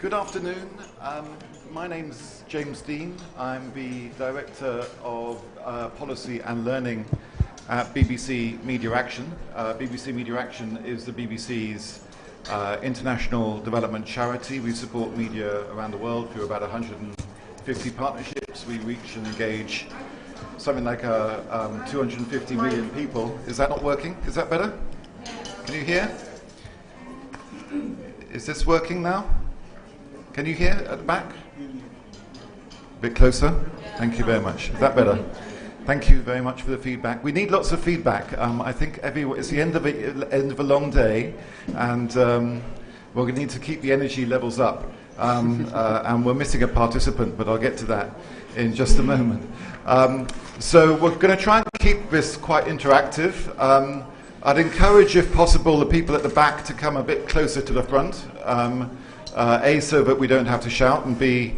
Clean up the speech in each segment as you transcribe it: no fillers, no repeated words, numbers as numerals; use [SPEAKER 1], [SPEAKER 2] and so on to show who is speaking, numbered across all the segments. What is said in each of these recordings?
[SPEAKER 1] Good afternoon. My name's James Dean. I'm the Director of Policy and Learning at BBC Media Action. BBC Media Action is the BBC's international development charity. We support media around the world through about 150 partnerships. We reach and engage something like 250 million people. Is that not working? Is that better? Can you hear? Is this working now? Can you hear at the back? A bit closer? Thank you very much. Is that better? Thank you very much for the feedback. We need lots of feedback. I think it's the end of a long day, and we're going to need to keep the energy levels up. And we're missing a participant, but I'll get to that in just a moment. So we're going to try and keep this quite interactive. I'd encourage, if possible, the people at the back to come a bit closer to the front. A, so that we don't have to shout, and B,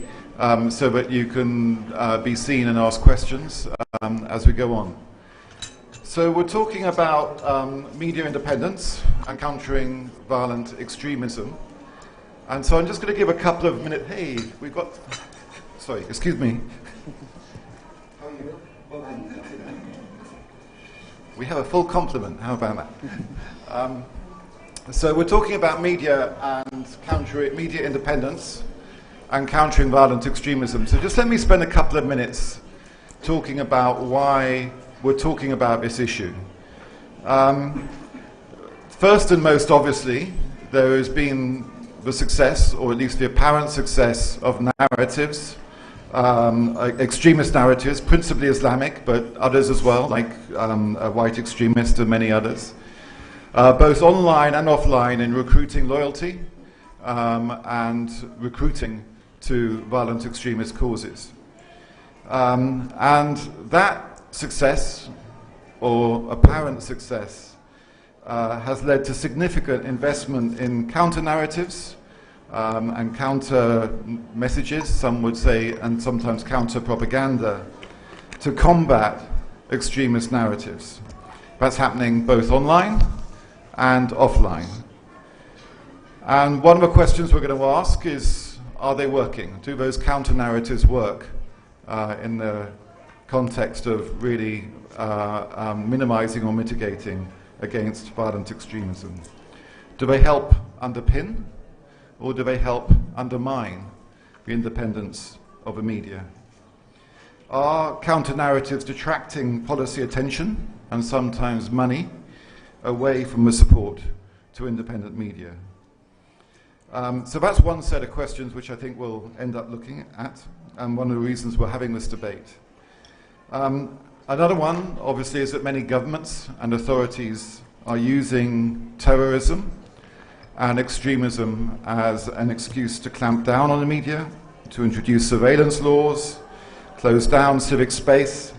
[SPEAKER 1] so that you can be seen and ask questions as we go on. So we're talking about media independence and countering violent extremism. And so I'm just going to give a couple of minutes. Hey, we've got... Sorry, excuse me. How are you? We have a full complement. How about that? So we're talking about media and media independence and countering violent extremism. So just let me spend a couple of minutes talking about why we're talking about this issue. First and most obviously, there has been the success, or at least the apparent success, of narratives, extremist narratives, principally Islamic, but others as well, like white extremists and many others. Both online and offline, in recruiting loyalty and recruiting to violent extremist causes. And that success, or apparent success, has led to significant investment in counter-narratives and counter-messages, some would say, and sometimes counter-propaganda, to combat extremist narratives. That's happening both online and offline. And one of the questions we're going to ask is, are they working? Do those counter-narratives work in the context of really minimizing or mitigating against violent extremism? Do they help underpin, or do they help undermine the independence of the media? Are counter-narratives detracting policy attention and sometimes money away from the support to independent media? So that's one set of questions which I think we'll end up looking at, and one of the reasons we're having this debate. Another one, obviously, is that many governments and authorities are using terrorism and extremism as an excuse to clamp down on the media, to introduce surveillance laws, close down civic space,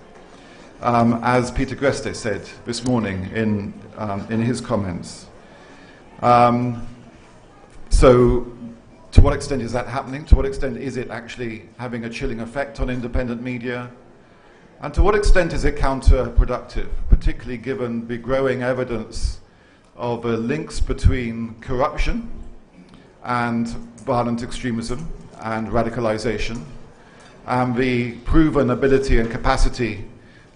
[SPEAKER 1] as Peter Greste said this morning in his comments. So to what extent is that happening? To what extent is it actually having a chilling effect on independent media? And to what extent is it counterproductive, particularly given the growing evidence of links between corruption and violent extremism and radicalization, and the proven ability and capacity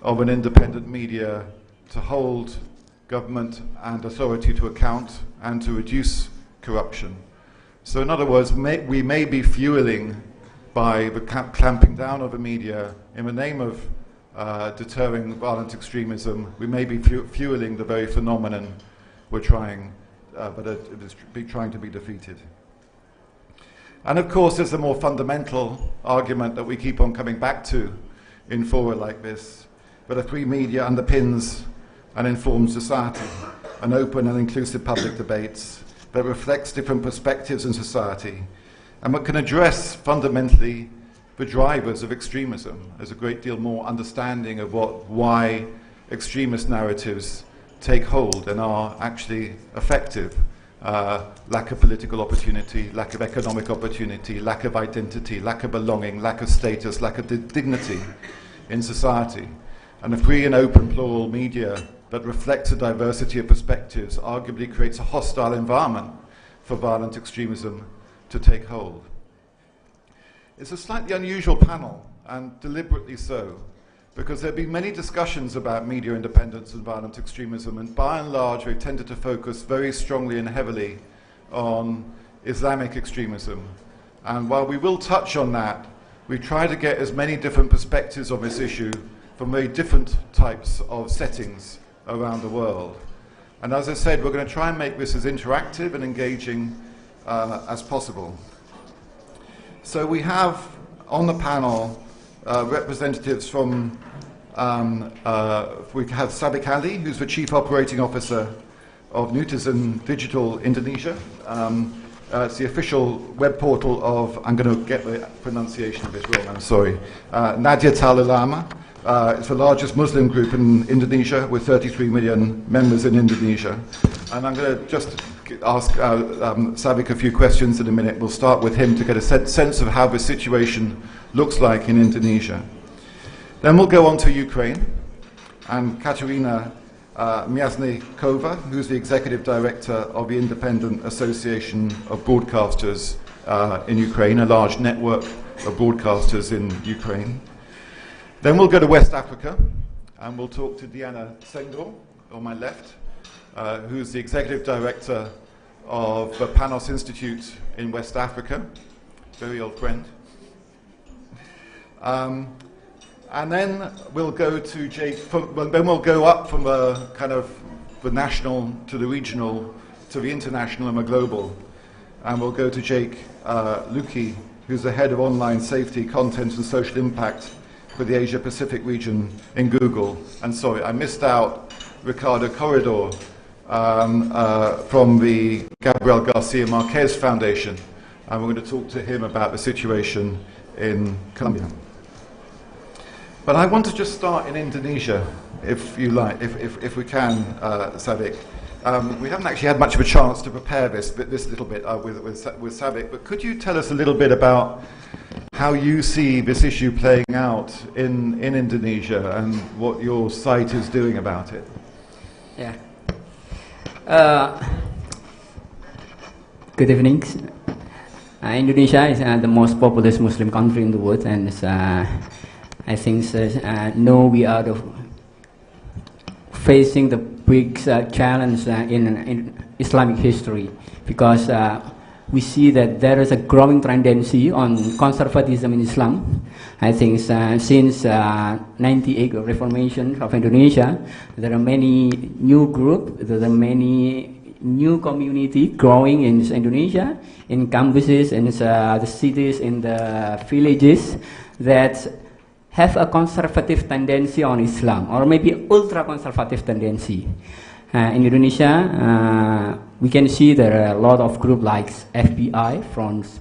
[SPEAKER 1] of an independent media to hold government and authority to account and to reduce corruption? So in other words, we may be fueling, by the clamping down of the media in the name of deterring violent extremism, we may be fueling the very phenomenon we're trying to be defeated. And of course, there's a more fundamental argument that we keep on coming back to in fora like this, that a free media underpins an informed society, an open and inclusive public debates that reflects different perspectives in society, and that can address fundamentally the drivers of extremism. There's a great deal more understanding of why extremist narratives take hold and are actually effective. Lack of political opportunity, lack of economic opportunity, lack of identity, lack of belonging, lack of status, lack of dignity in society. And a free and open plural media that reflects a diversity of perspectives arguably creates a hostile environment for violent extremism to take hold. It's a slightly unusual panel, and deliberately so, because there have been many discussions about media independence and violent extremism, and by and large we've tended to focus very strongly and heavily on Islamic extremism. And while we will touch on that, we try to get as many different perspectives of this issue from very different types of settings around the world. And as I said, we're going to try and make this as interactive and engaging as possible. So we have on the panel representatives from, we have Sabik Ali, who's the Chief Operating Officer of Netizen Digital Indonesia. It's the official web portal of, I'm going to get the pronunciation of it wrong, I'm sorry, Nahdlatul Ulama. It's the largest Muslim group in Indonesia with 33 million members in Indonesia. And I'm going to just ask Sabik a few questions in a minute. We'll start with him to get a sense of how the situation looks like in Indonesia. Then we'll go on to Ukraine, and Katerina Miasnikova, who's the Executive Director of the Independent Association of Broadcasters in Ukraine, a large network of broadcasters in Ukraine. Then we'll go to West Africa, and we'll talk to Diana Sengor, on my left, who's the Executive Director of the Panos Institute in West Africa, very old friend. And then we'll go to Jake, then we'll go up from the kind of the national to the regional to the international and the global. And we'll go to Jake Luki, who's the Head of Online Safety, Content and Social Impact for the Asia Pacific region in Google. And sorry, I missed out Ricardo Corredor from the Gabriel Garcia Marquez Foundation. And we're going to talk to him about the situation in Colombia. But I want to just start in Indonesia, if you like, if we can, Sabik. We haven't actually had much of a chance to prepare this little bit with Sabik, but could you tell us a little bit about how you see this issue playing out in Indonesia and what your site is doing about it?
[SPEAKER 2] Yeah. Good evening. Indonesia is the most populous Muslim country in the world, and I think now we are facing the big challenge in Islamic history, because we see that there is a growing tendency on conservatism in Islam. I think since 98 Reformation of Indonesia, there are many new groups, there are many new community growing in Indonesia, in campuses, in the cities, in the villages, that have a conservative tendency on Islam, or maybe ultra-conservative tendency. In Indonesia, we can see there are a lot of groups like FBI, Front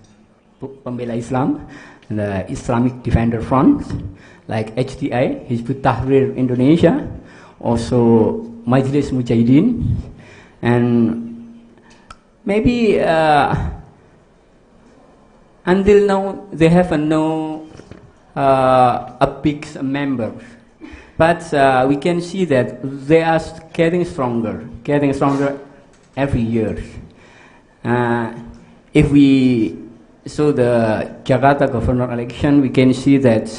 [SPEAKER 2] Pembela Islam, the Islamic Defender Front, like HTI, Hizbut Tahrir Indonesia, also Majlis Mujahidin, and maybe until now they have a big member, but we can see that they are getting stronger every year. If we saw the Jakarta governor election, we can see that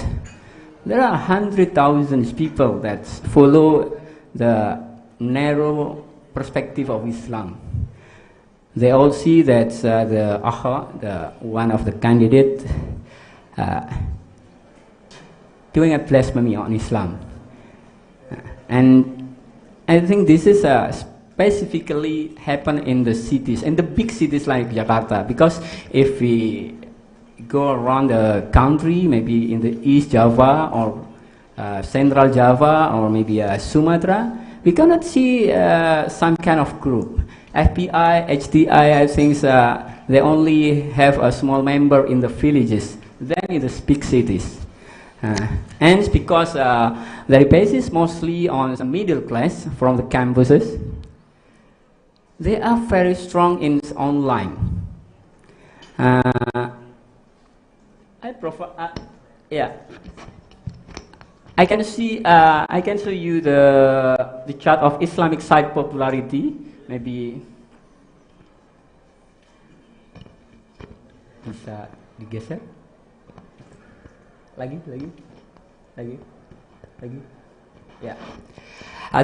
[SPEAKER 2] there are 100,000 people that follow the narrow perspective of Islam. They all see that the one of the candidates doing a blasphemy on Islam. And I think this is specifically happen in the cities, in the big cities like Jakarta, because if we go around the country, maybe in the East Java or Central Java or maybe Sumatra, we cannot see some kind of group. FBI, HTI, I think they only have a small member in the villages, then in the big cities. And it's because their basis mostly on the middle class from the campuses. They are very strong in online. Yeah. I can show you the chart of Islamic site popularity. Maybe bisa digeser. Lagi. Yeah.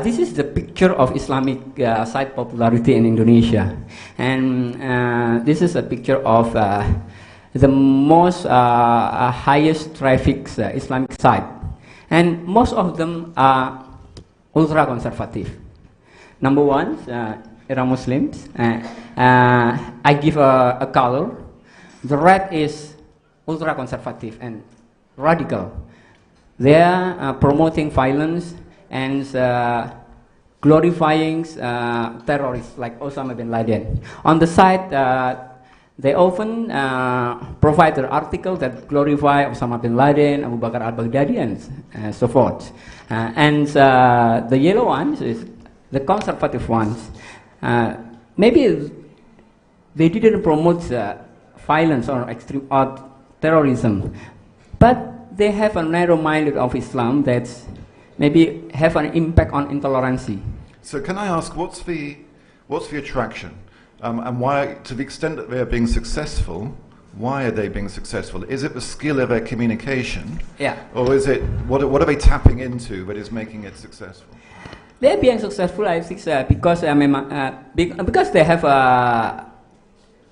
[SPEAKER 2] This is the picture of Islamic site popularity in Indonesia, and this is a picture of the most highest traffic Islamic site, and most of them are ultra conservative. Number one, Iran Muslims. I give a color. The red is ultra conservative and radical. They are promoting violence and glorifying terrorists like Osama bin Laden. On the side, they often provide an article that glorify Osama bin Laden, Abu Bakr al-Baghdadi, and so forth. And the yellow ones is the conservative ones. Maybe they didn't promote violence or extreme or terrorism, but they have a narrow minded of Islam that maybe have an impact on intolerance.
[SPEAKER 1] So can I ask, what's the attraction? And why, to the extent that they're being successful, why are they being successful? Is it the skill of their communication?
[SPEAKER 2] Yeah.
[SPEAKER 1] Or is it, what are they tapping into that is making it successful?
[SPEAKER 2] They're being successful, I think, because they have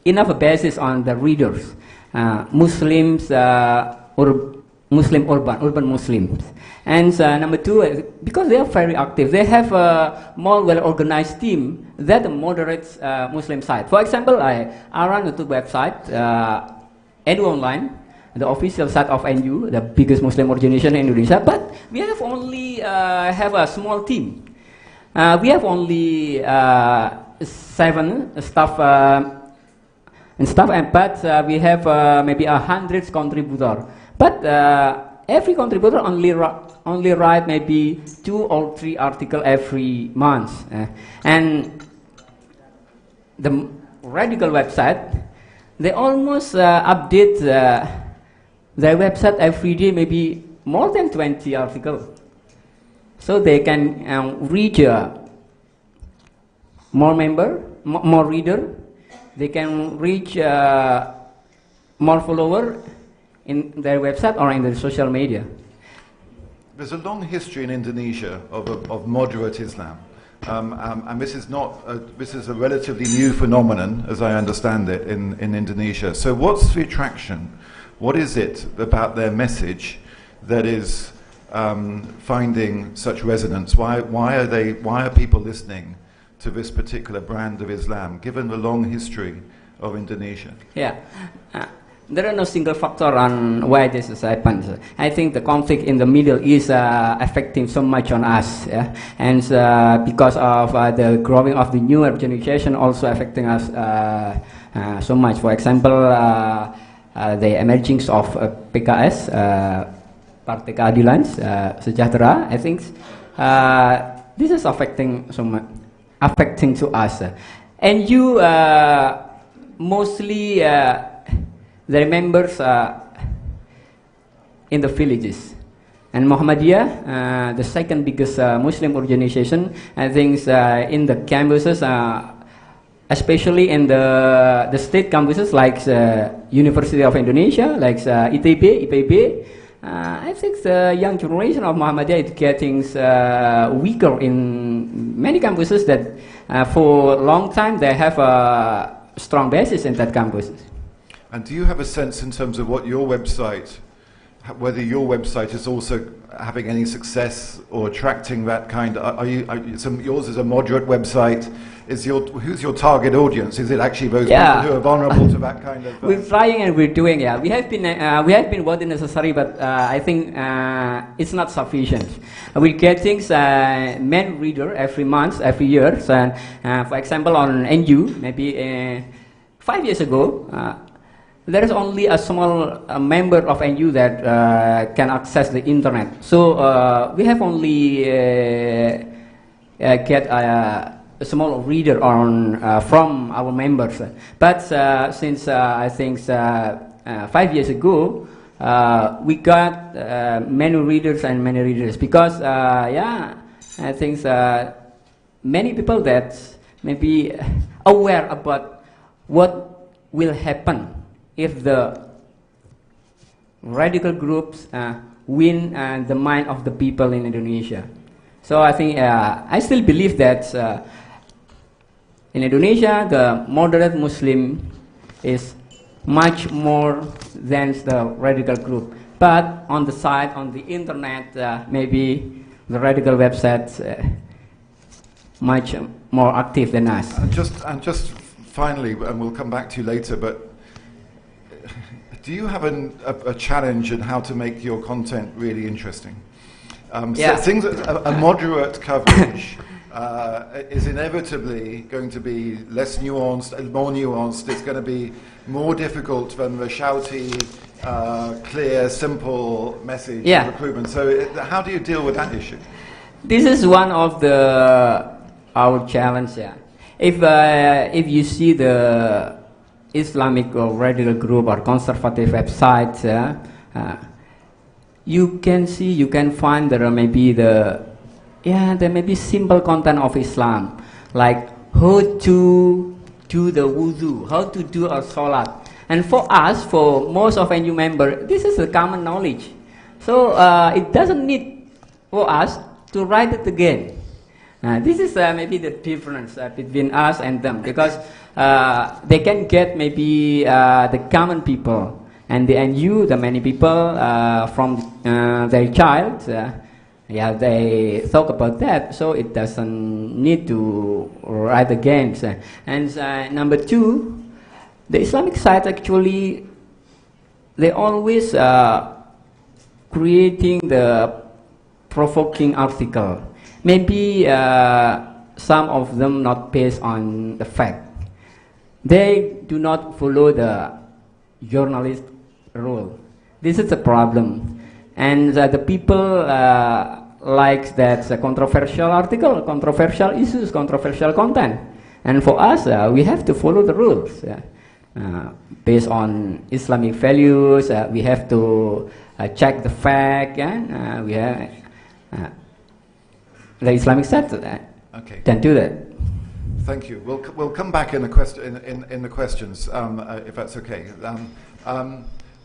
[SPEAKER 2] enough basis on the readers, Muslims, or Muslim urban Muslims. And number two, because they are very active, they have a more well-organized team than the moderate Muslim side. For example, I run a website, NU Online, the official site of NU, the biggest Muslim organization in Indonesia, but we have only have a small team. We have only 7 staff, but we have maybe 100 contributors. But every contributor only write maybe 2 or 3 articles every month. And the radical website, they almost update their website every day, maybe more than 20 articles. So they can reach more reader. They can reach more follower in their website or in their social media.
[SPEAKER 1] There's a long history in Indonesia of moderate Islam, and this is a relatively new phenomenon, as I understand it, in Indonesia. So, what's the attraction? What is it about their message that is finding such resonance? Why are people listening to this particular brand of Islam, given the long history of Indonesia?
[SPEAKER 2] Yeah. There are no single factor on why this has happened. I think the conflict in the Middle East affecting so much on us, yeah? And because of the growing of the newer generation also affecting us so much. For example, the emergence of PKS, Partai Keadilan Sejahtera, I think this is affecting so much, affecting to us. And you mostly the members in the villages. And Muhammadiyah, the second biggest Muslim organization, I think in the campuses, especially in the state campuses like University of Indonesia, like ITB, IPB, I think the young generation of Muhammadiyah is getting weaker in many campuses that for a long time they have a strong basis in that campus.
[SPEAKER 1] And do you have a sense in terms of what your website, whether your website is also having any success or attracting that kind? Yours is a moderate website. Who's your target audience? Is it actually those people who are vulnerable to that kind of?
[SPEAKER 2] We're trying and we're doing. Yeah, we have been what is necessary, but I think it's not sufficient. We're getting many reader every month, every year. So, for example, on NU, maybe 5 years ago. There is only a small member of NU that can access the internet. So we have only get a small reader on from our members. But since I think 5 years ago, we got many readers and many readers because I think many people that may be aware about what will happen if the radical groups win the mind of the people in Indonesia. So I think I still believe that in Indonesia the moderate Muslim is much more than the radical group. But on the side, on the internet, maybe the radical websites much more active than us.
[SPEAKER 1] And just finally, and we'll come back to you later, but do you have a challenge in how to make your content really interesting?
[SPEAKER 2] Yeah.
[SPEAKER 1] So things, a moderate coverage is inevitably going to be less nuanced, more nuanced. It's going to be more difficult than the shouty, clear, simple message of recruitment. So how do you deal with that issue?
[SPEAKER 2] This is one of our challenge. Yeah. If you see the Islamic or radical group or conservative websites, you can find there may be simple content of Islam, like how to do the wudu, how to do a salat. And for us, for most of our new members, this is a common knowledge. So it doesn't need for us to write it again. This is maybe the difference between us and them, because they can get maybe the common people, and the many people from their child, they talk about that, so it doesn't need to write again. And number two, the Islamic side actually, they always creating the provoking article. Maybe some of them not based on the fact. They do not follow the journalist rule. This is the problem. And the people like that controversial article, controversial issues, controversial content. And for us, we have to follow the rules. Based on Islamic values, we have to check the fact, and we have the Islamic side can do that.
[SPEAKER 1] Thank you. We'll come back in the questions if that's okay.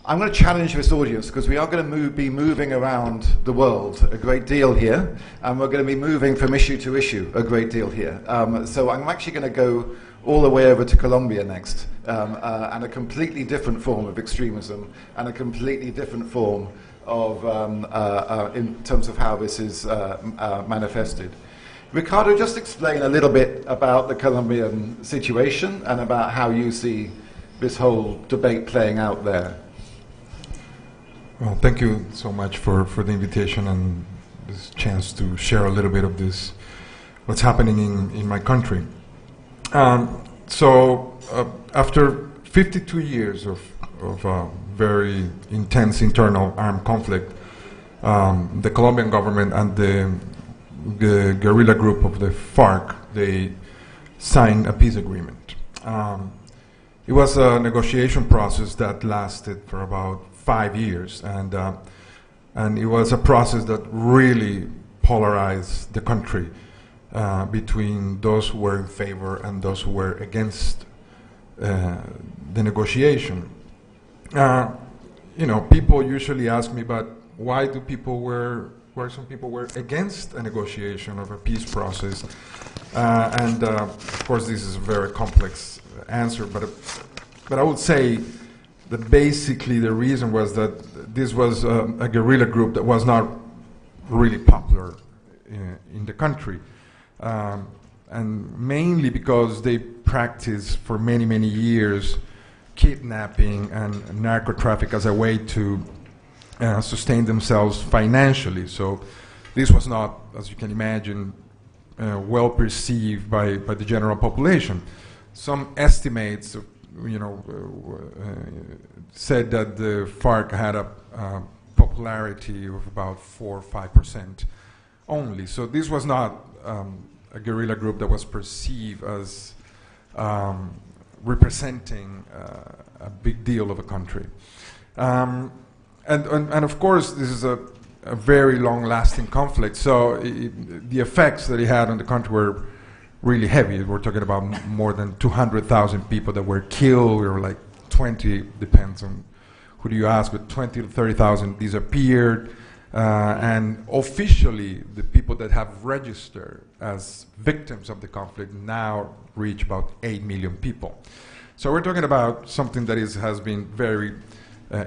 [SPEAKER 1] I'm going to challenge this audience because we are going to be moving around the world a great deal here, and we're going to be moving from issue to issue a great deal here. So I'm actually going to go all the way over to Colombia next, and a completely different form of extremism, and a completely different form of in terms of how this is manifested. Ricardo, just explain a little bit about the Colombian situation and about how you see this whole debate playing out there.
[SPEAKER 3] Well, thank you so much for the invitation and this chance to share a little bit of this, what's happening in my country. After 52 years of very intense internal armed conflict, the Colombian government and the guerrilla group of the FARC, they signed a peace agreement. It was a negotiation process that lasted for about 5 years, and it was a process that really polarized the country between those who were in favor and those who were against the negotiation. People usually ask me, but why do some people were against a negotiation of a peace process? Of course, this is a very complex answer, but I would say that basically the reason was that this was a guerrilla group that was not really popular in the country, and mainly because they practiced for many, many years kidnapping and narco traffic as a way to sustain themselves financially. So this was not, as you can imagine, well perceived by the general population. Some estimates, said that the FARC had a popularity of about 4 or 5% only. So this was not a guerrilla group that was perceived as representing a big deal of a country. And of course, this is a very long-lasting conflict. So the effects that it had on the country were really heavy. We're talking about more than 200,000 people that were killed, or like 20, depends on who do you ask, but 20 to 30,000 disappeared. And officially, the people that have registered as victims of the conflict now reach about 8 million people. So we're talking about something that has been very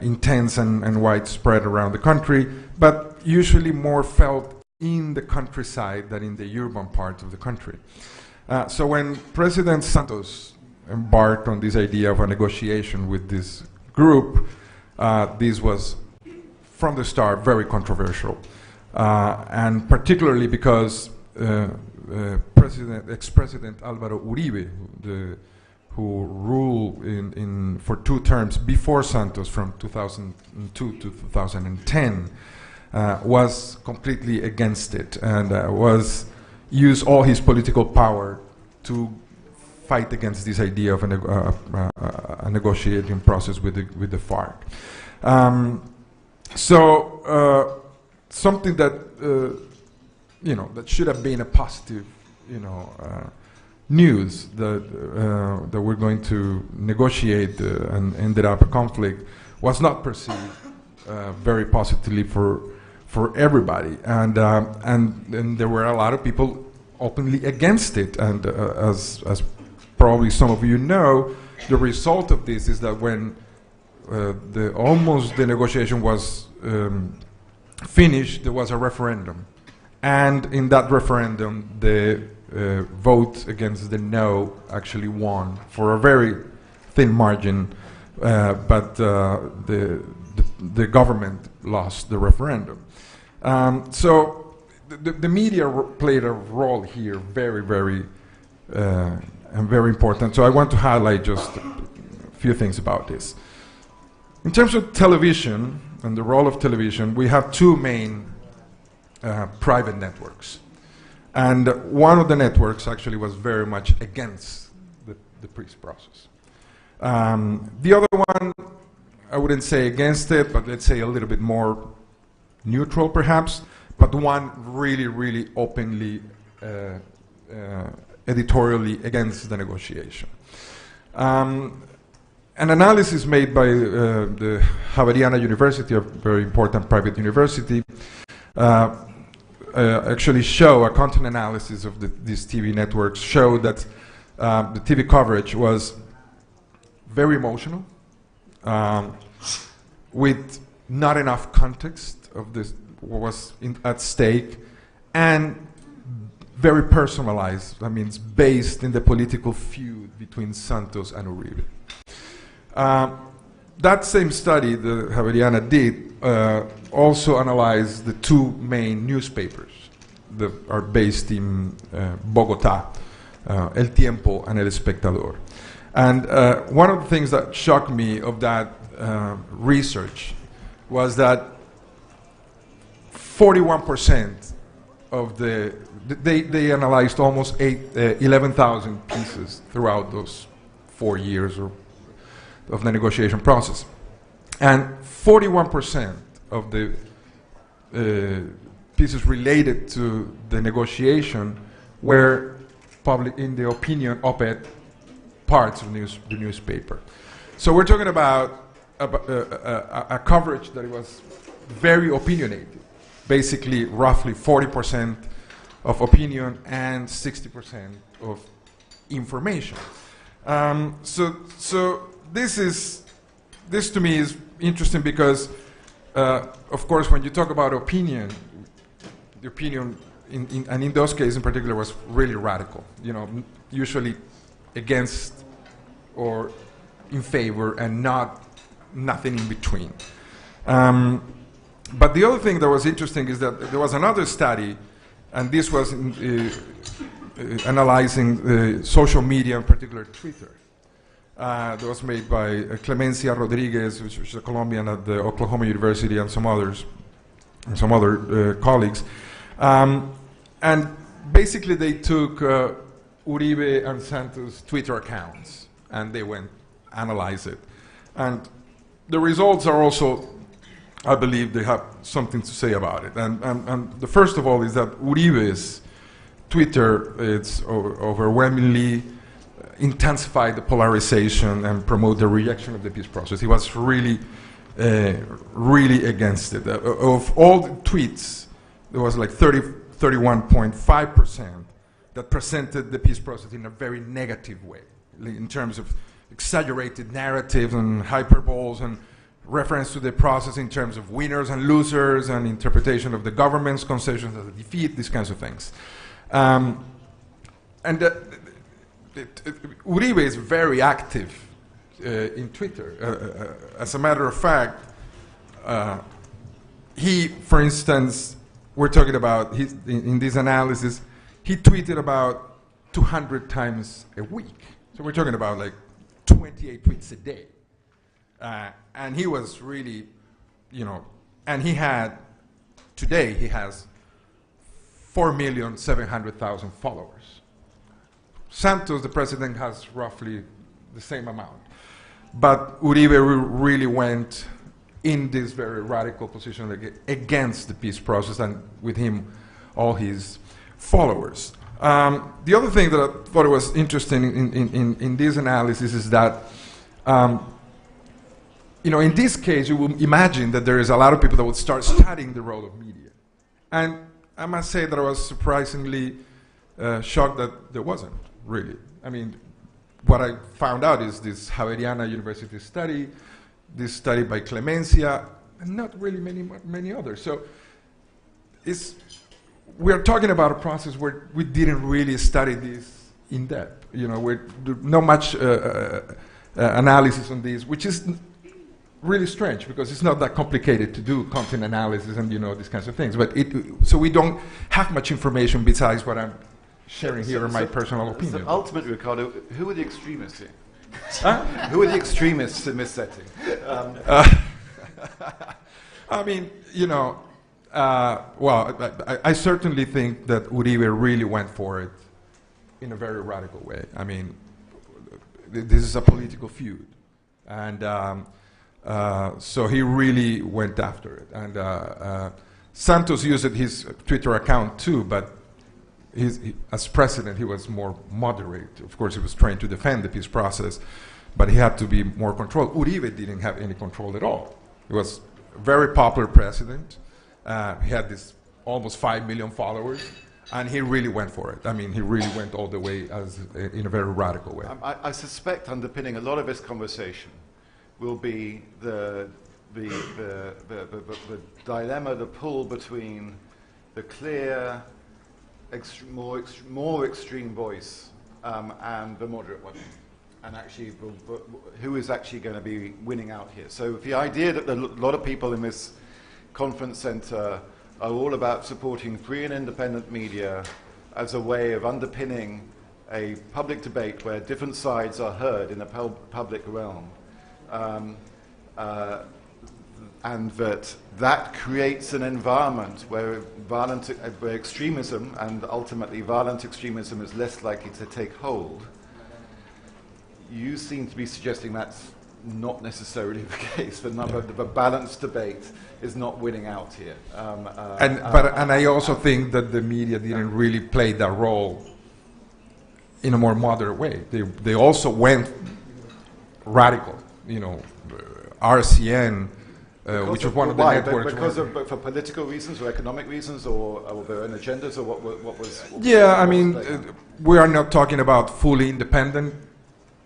[SPEAKER 3] intense and widespread around the country, but usually more felt in the countryside than in the urban part of the country. So when President Santos embarked on this idea of a negotiation with this group, this was from the start very controversial, and particularly because ex-President Álvaro Uribe, who ruled for 2 terms before Santos from 2002 to 2010, was completely against it and used all his political power to fight against this idea of a negotiating process with the FARC. So something that that should have been a positive news that we're going to negotiate and ended up a conflict was not perceived very positively for everybody, and there were a lot of people openly against it. And as probably some of you know, the result of this is that when the negotiation was finished, there was a referendum, and in that referendum, the vote against the no actually won for a very thin margin, but the government lost the referendum. So the media played a role here, very and very important. So I want to highlight just a few things about this. In terms of television and the role of television, we have 2 main private networks. And one of the networks actually was very much against the peace process. The other one, I wouldn't say against it, but let's say a little bit more neutral perhaps, but one really openly, editorially against the negotiation. An analysis made by the Javeriana University, a very important private university, actually a content analysis of these TV networks showed that the TV coverage was very emotional, with not enough context of what was at stake, and very personalized. I mean, it's based in the political feud between Santos and Uribe. That same study the Javeriana did also analyzed the 2 main newspapers that are based in Bogotá, El Tiempo and El Espectador. And one of the things that shocked me of that research was that 41% of they analyzed almost 11,000 pieces throughout those 4 years of the negotiation process. And 41% of the pieces related to the negotiation were public in the opinion op-ed parts of the newspaper. So we're talking about a coverage that was very opinionated, basically roughly 40% of opinion and 60% of information. So this to me is interesting because, of course, when you talk about opinion, the opinion and in those cases in particular was really radical. Usually against or in favor, and nothing in between. But the other thing that was interesting is that there was another study, and this was analyzing social media, in particular Twitter. That was made by Clemencia Rodriguez, which is a Colombian at the Oklahoma University, and some other colleagues. And basically they took Uribe and Santos' Twitter accounts, and they went analyze it. And the results are also, I believe, they have something to say about it. And the first of all is that Uribe's Twitter, it's overwhelmingly intensified the polarization and promote the rejection of the peace process. He was really really against it. Of all the tweets, there was like 31.5% that presented the peace process in a very negative way, in terms of exaggerated narratives and hyperboles and reference to the process in terms of winners and losers and interpretation of the government's concessions as a defeat, these kinds of things. Uribe is very active in Twitter. As a matter of fact, he, for instance, we're talking about, in this analysis, he tweeted about 200 times a week. So we're talking about like 28 tweets a day. And he was really, and today he has 4,700,000 followers. Santos, the president, has roughly the same amount. But Uribe really went in this very radical position against the peace process, and with him, all his followers. The other thing that I thought was interesting in this analysis is that, in this case, you will imagine that there is a lot of people that would start studying the role of media. And I must say that I was surprisingly shocked that there wasn't, really. I mean, what I found out is this Javeriana University study, this study by Clemencia, and not really many others. So we're talking about a process where we didn't really study this in depth. Not much analysis on this, which is really strange because it's not that complicated to do content analysis and these kinds of things. But so we don't have much information besides what I'm sharing here in my personal opinion.
[SPEAKER 1] So ultimately, Ricardo, who are the extremists here? Who are the extremists in this setting?
[SPEAKER 3] I mean, I certainly think that Uribe really went for it in a very radical way. I mean, this is a political feud. And so he really went after it. And Santos used his Twitter account too, but as president, he was more moderate. Of course, he was trying to defend the peace process, but he had to be more controlled. Uribe didn't have any control at all. He was a very popular president. He had this almost 5 million followers, and he really went for it. I mean, he really went all the way in a very radical way.
[SPEAKER 1] I suspect underpinning a lot of this conversation will be the dilemma, the pull between the clear, more extreme voice and the moderate one, and actually who is actually going to be winning out here. So the idea that a lot of people in this conference center are all about supporting free and independent media as a way of underpinning a public debate where different sides are heard in the public realm, and that creates an environment where where extremism and ultimately violent extremism is less likely to take hold. You seem to be suggesting that's not necessarily the case. The balanced debate is not winning out here.
[SPEAKER 3] And I also think that the media didn't really play that role in a more moderate way. They also went radical. RCN. Which was one of the networks.
[SPEAKER 1] For political reasons or economic reasons or their own agendas, or what was?
[SPEAKER 3] Yeah, I mean, we are not talking about fully independent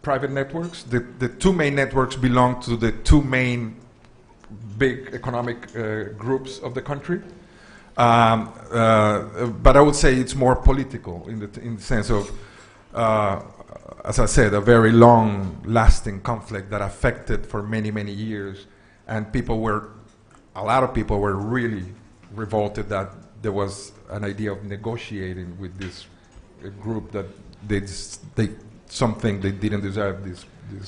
[SPEAKER 3] private networks. The two main networks belong to the two main big economic groups of the country. But I would say it's more political in the sense of, as I said, a very long-lasting conflict that affected for many years. And a lot of people were really revolted that there was an idea of negotiating with this group that something they didn't deserve this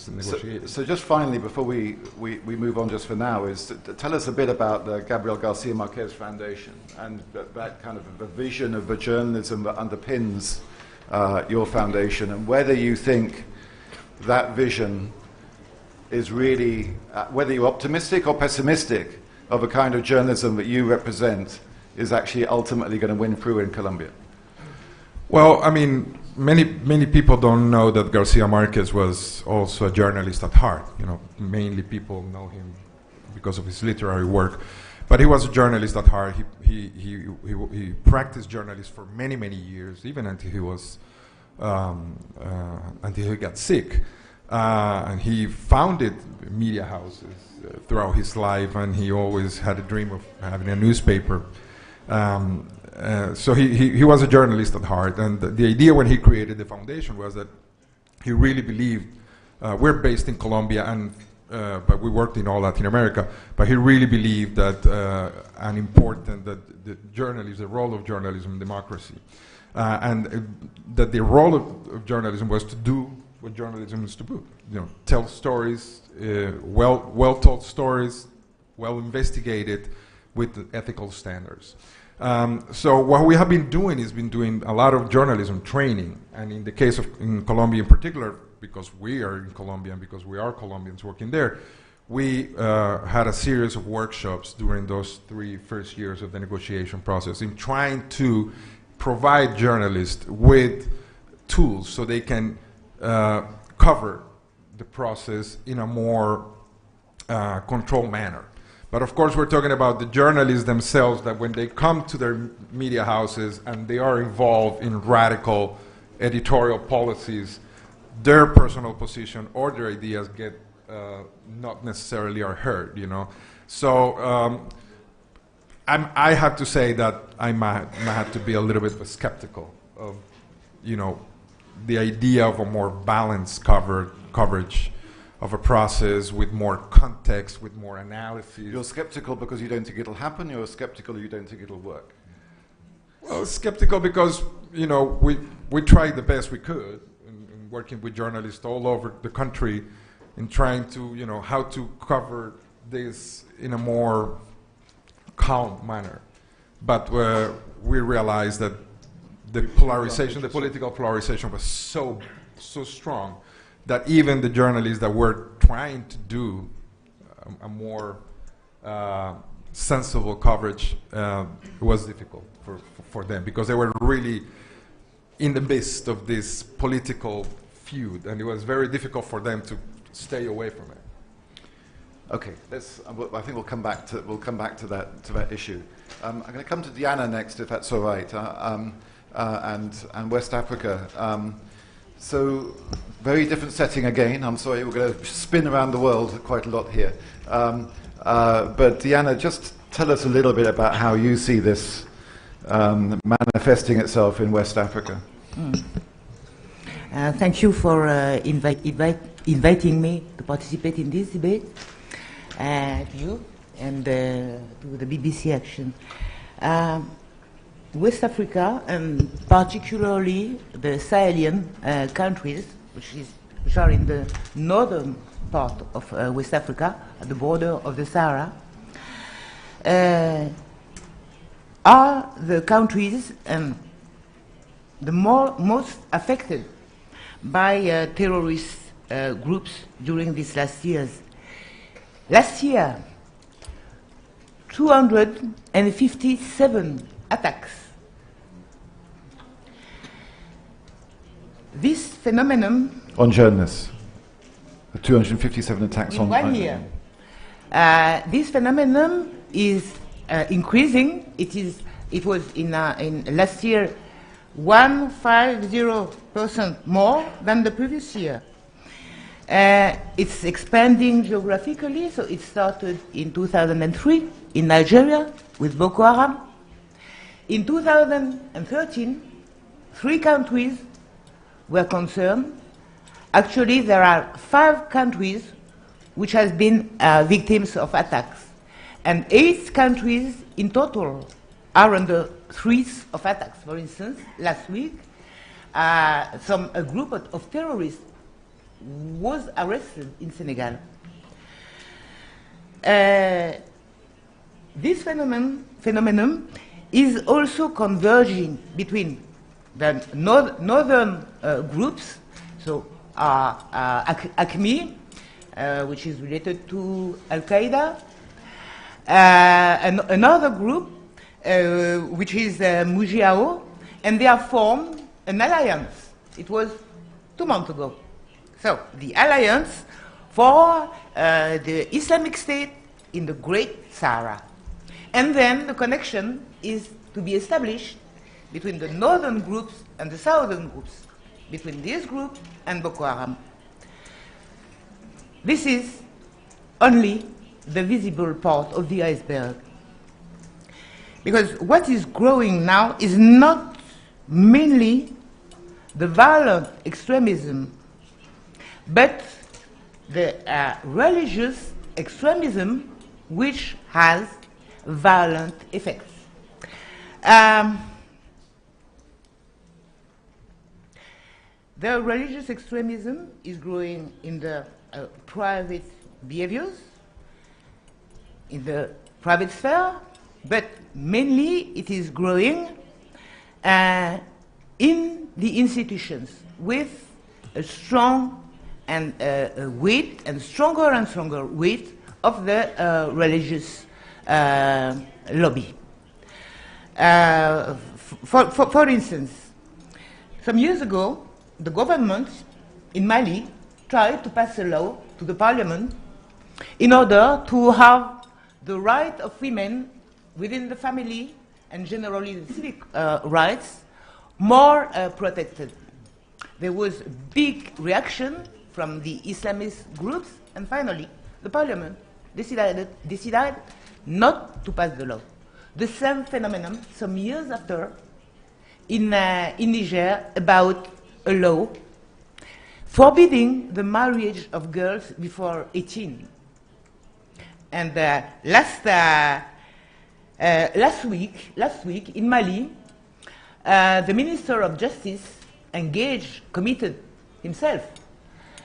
[SPEAKER 3] negotiation.
[SPEAKER 1] So just finally, before we move on just for now, is tell us a bit about the Gabriel Garcia Marquez Foundation and that kind of a vision of the journalism that underpins your foundation, and whether you think that vision is really, whether you're optimistic or pessimistic of a kind of journalism that you represent is actually ultimately going to win through in Colombia.
[SPEAKER 3] Well, I mean, many people don't know that Garcia Marquez was also a journalist at heart. Mainly people know him because of his literary work. But he was a journalist at heart. He practiced journalism for many, many years, even until he was until he got sick. And he founded media houses throughout his life, and he always had a dream of having a newspaper. So he was a journalist at heart, and the idea when he created the foundation was that he really believed, we're based in Colombia, and but we worked in all Latin America, but he really believed that the role of journalism in democracy, and that the role of journalism was to do what journalism is to do, tell stories, well told stories, well investigated, with ethical standards. So what we have been doing is a lot of journalism training, and in the case of in Colombia in particular, because we are in Colombia and because we are Colombians working there, we had a series of workshops during those 3 first years of the negotiation process in trying to provide journalists with tools so they can cover the process in a more controlled manner. But of course, we're talking about the journalists themselves, that when they come to their media houses and they are involved in radical editorial policies, their personal position or their ideas get not necessarily are heard, So I have to say that I might have to be a little bit skeptical of, the idea of a more balanced coverage of a process with more context, with more analysis.
[SPEAKER 1] You're skeptical because you don't think it'll happen, you're skeptical you don't think it'll work?
[SPEAKER 3] Well, skeptical because, we tried the best we could in working with journalists all over the country in trying to, how to cover this in a more calm manner. But we realized that the political polarization was so strong that even the journalists that were trying to do a more sensible coverage was difficult for them, because they were really in the midst of this political feud, and it was very difficult for them to stay away from it.
[SPEAKER 1] Okay, I think we'll come back to that issue. I'm going to come to Diana next, if that's all right, and West Africa. So, very different setting again. I'm sorry, we're going to spin around the world quite a lot here. But Diana, just tell us a little bit about how you see this manifesting itself in West Africa.
[SPEAKER 4] Thank you for inviting me to participate in this debate, to you and to the BBC Action. West Africa, and particularly the Sahelian countries, which are in the northern part of West Africa, at the border of the Sahara, are the countries the most affected by terrorist groups during these last years. Last year, 257 attacks. This phenomenon...
[SPEAKER 1] On journalists. 257 attacks on...
[SPEAKER 4] 1 year. This phenomenon is increasing. It was in last year 150% more than the previous year. It's expanding geographically, so it started in 2003 in Nigeria with Boko Haram. In 2013, 3 countries were concerned. Actually, there are 5 countries which have been victims of attacks, and 8 countries in total are under threats of attacks. For instance, last week, a group of terrorists was arrested in Senegal. This phenomenon is also converging between the northern groups, so ACMI, which is related to Al-Qaeda, and another group, which is Mujiao, and they have formed an alliance. It was 2 months ago. So the alliance for the Islamic State in the Great Sahara. And then the connection is to be established between the northern groups and the southern groups, between this group and Boko Haram. This is only the visible part of the iceberg. Because what is growing now is not mainly the violent extremism, but the religious extremism which has violent effects. The religious extremism is growing in the private behaviors, in the private sphere, but mainly it is growing in the institutions with a strong and weight, and stronger weight of the religious lobby. For instance, some years ago, the government in Mali tried to pass a law to the parliament in order to have the right of women within the family and generally the civic rights more protected. There was a big reaction from the Islamist groups, and finally the parliament decided not to pass the law. The same phenomenon some years after in Niger about a law forbidding the marriage of girls before 18. And last week in Mali, the Minister of Justice committed himself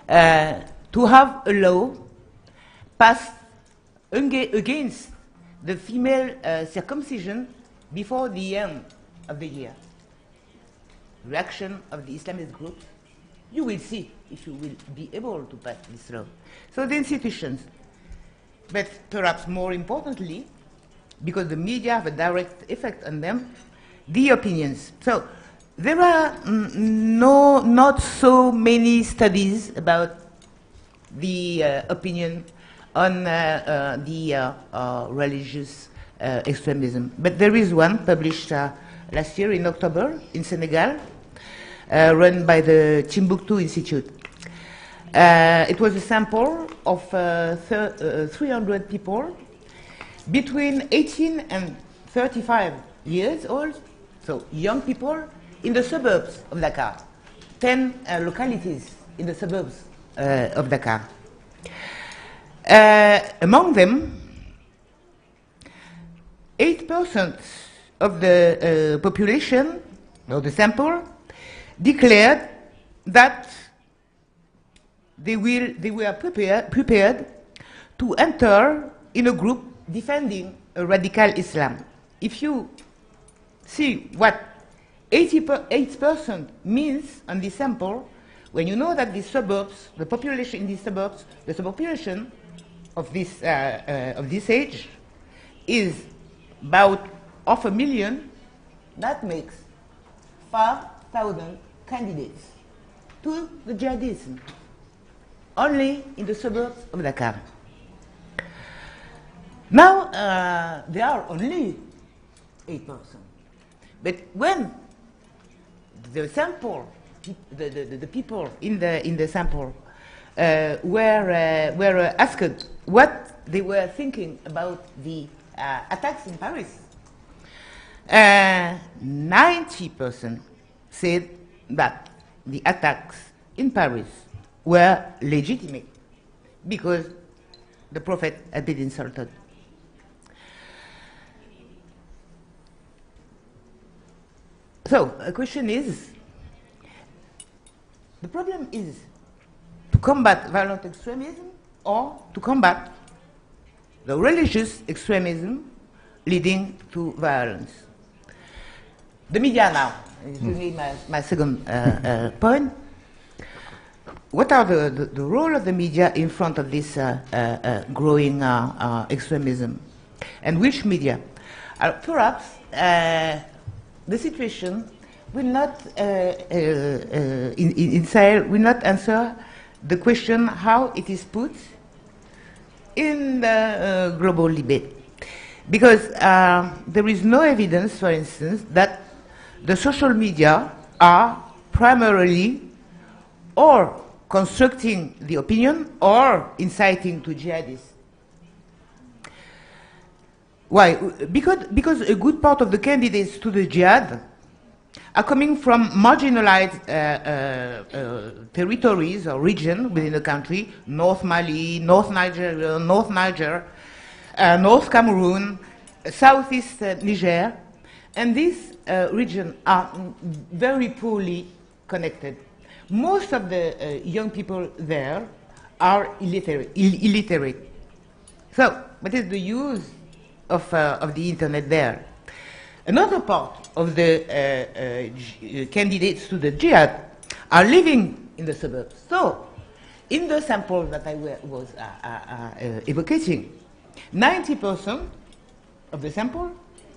[SPEAKER 4] to have a law passed against the female circumcision before the end of the year. Reaction of the Islamist group, you will see if you will be able to pass this law. So the institutions, but perhaps more importantly, because the media have a direct effect on them, the opinions. So there are not so many studies about the opinion on the religious extremism. But there is one published last year in October in Senegal, run by the Timbuktu Institute. It was a sample of 300 people between 18 and 35 years old, so young people in the suburbs of Dakar, 10 localities in the suburbs of Dakar. Among them, 8% of the population, or the sample, declared that they were prepared to enter in a group defending a radical Islam. If you see what 88% means on this sample, when you know that the suburbs, the population in these suburbs, the population of this age is about 500,000, that makes 5,000 candidates to the jihadism, only in the suburbs of Dakar. Now, there are only 8%. But when the sample, the people in the sample were asked what they were thinking about the attacks in Paris, 90% said that the attacks in Paris were legitimate because the Prophet had been insulted. So, the question is, the problem is to combat violent extremism or to combat the religious extremism leading to violence. The media now, is really my second point. What are the role of the media in front of this growing extremism? And which media? Perhaps the situation will not, in Sahel, will not answer the question how it is put in the global debate. Because there is no evidence, for instance, that the social media are primarily or constructing the opinion or inciting to jihadists. Why? Because a good part of the candidates to the jihad are coming from marginalized territories or regions within the country: North Mali, North Nigeria, North Niger, North Cameroon, Southeast Niger, and these regions are very poorly connected. Most of the young people there are illiterate. So, what is the use of the internet there? Another part of the candidates to the jihad are living in the suburbs. So, in the sample that I was evocating, 90% of the sample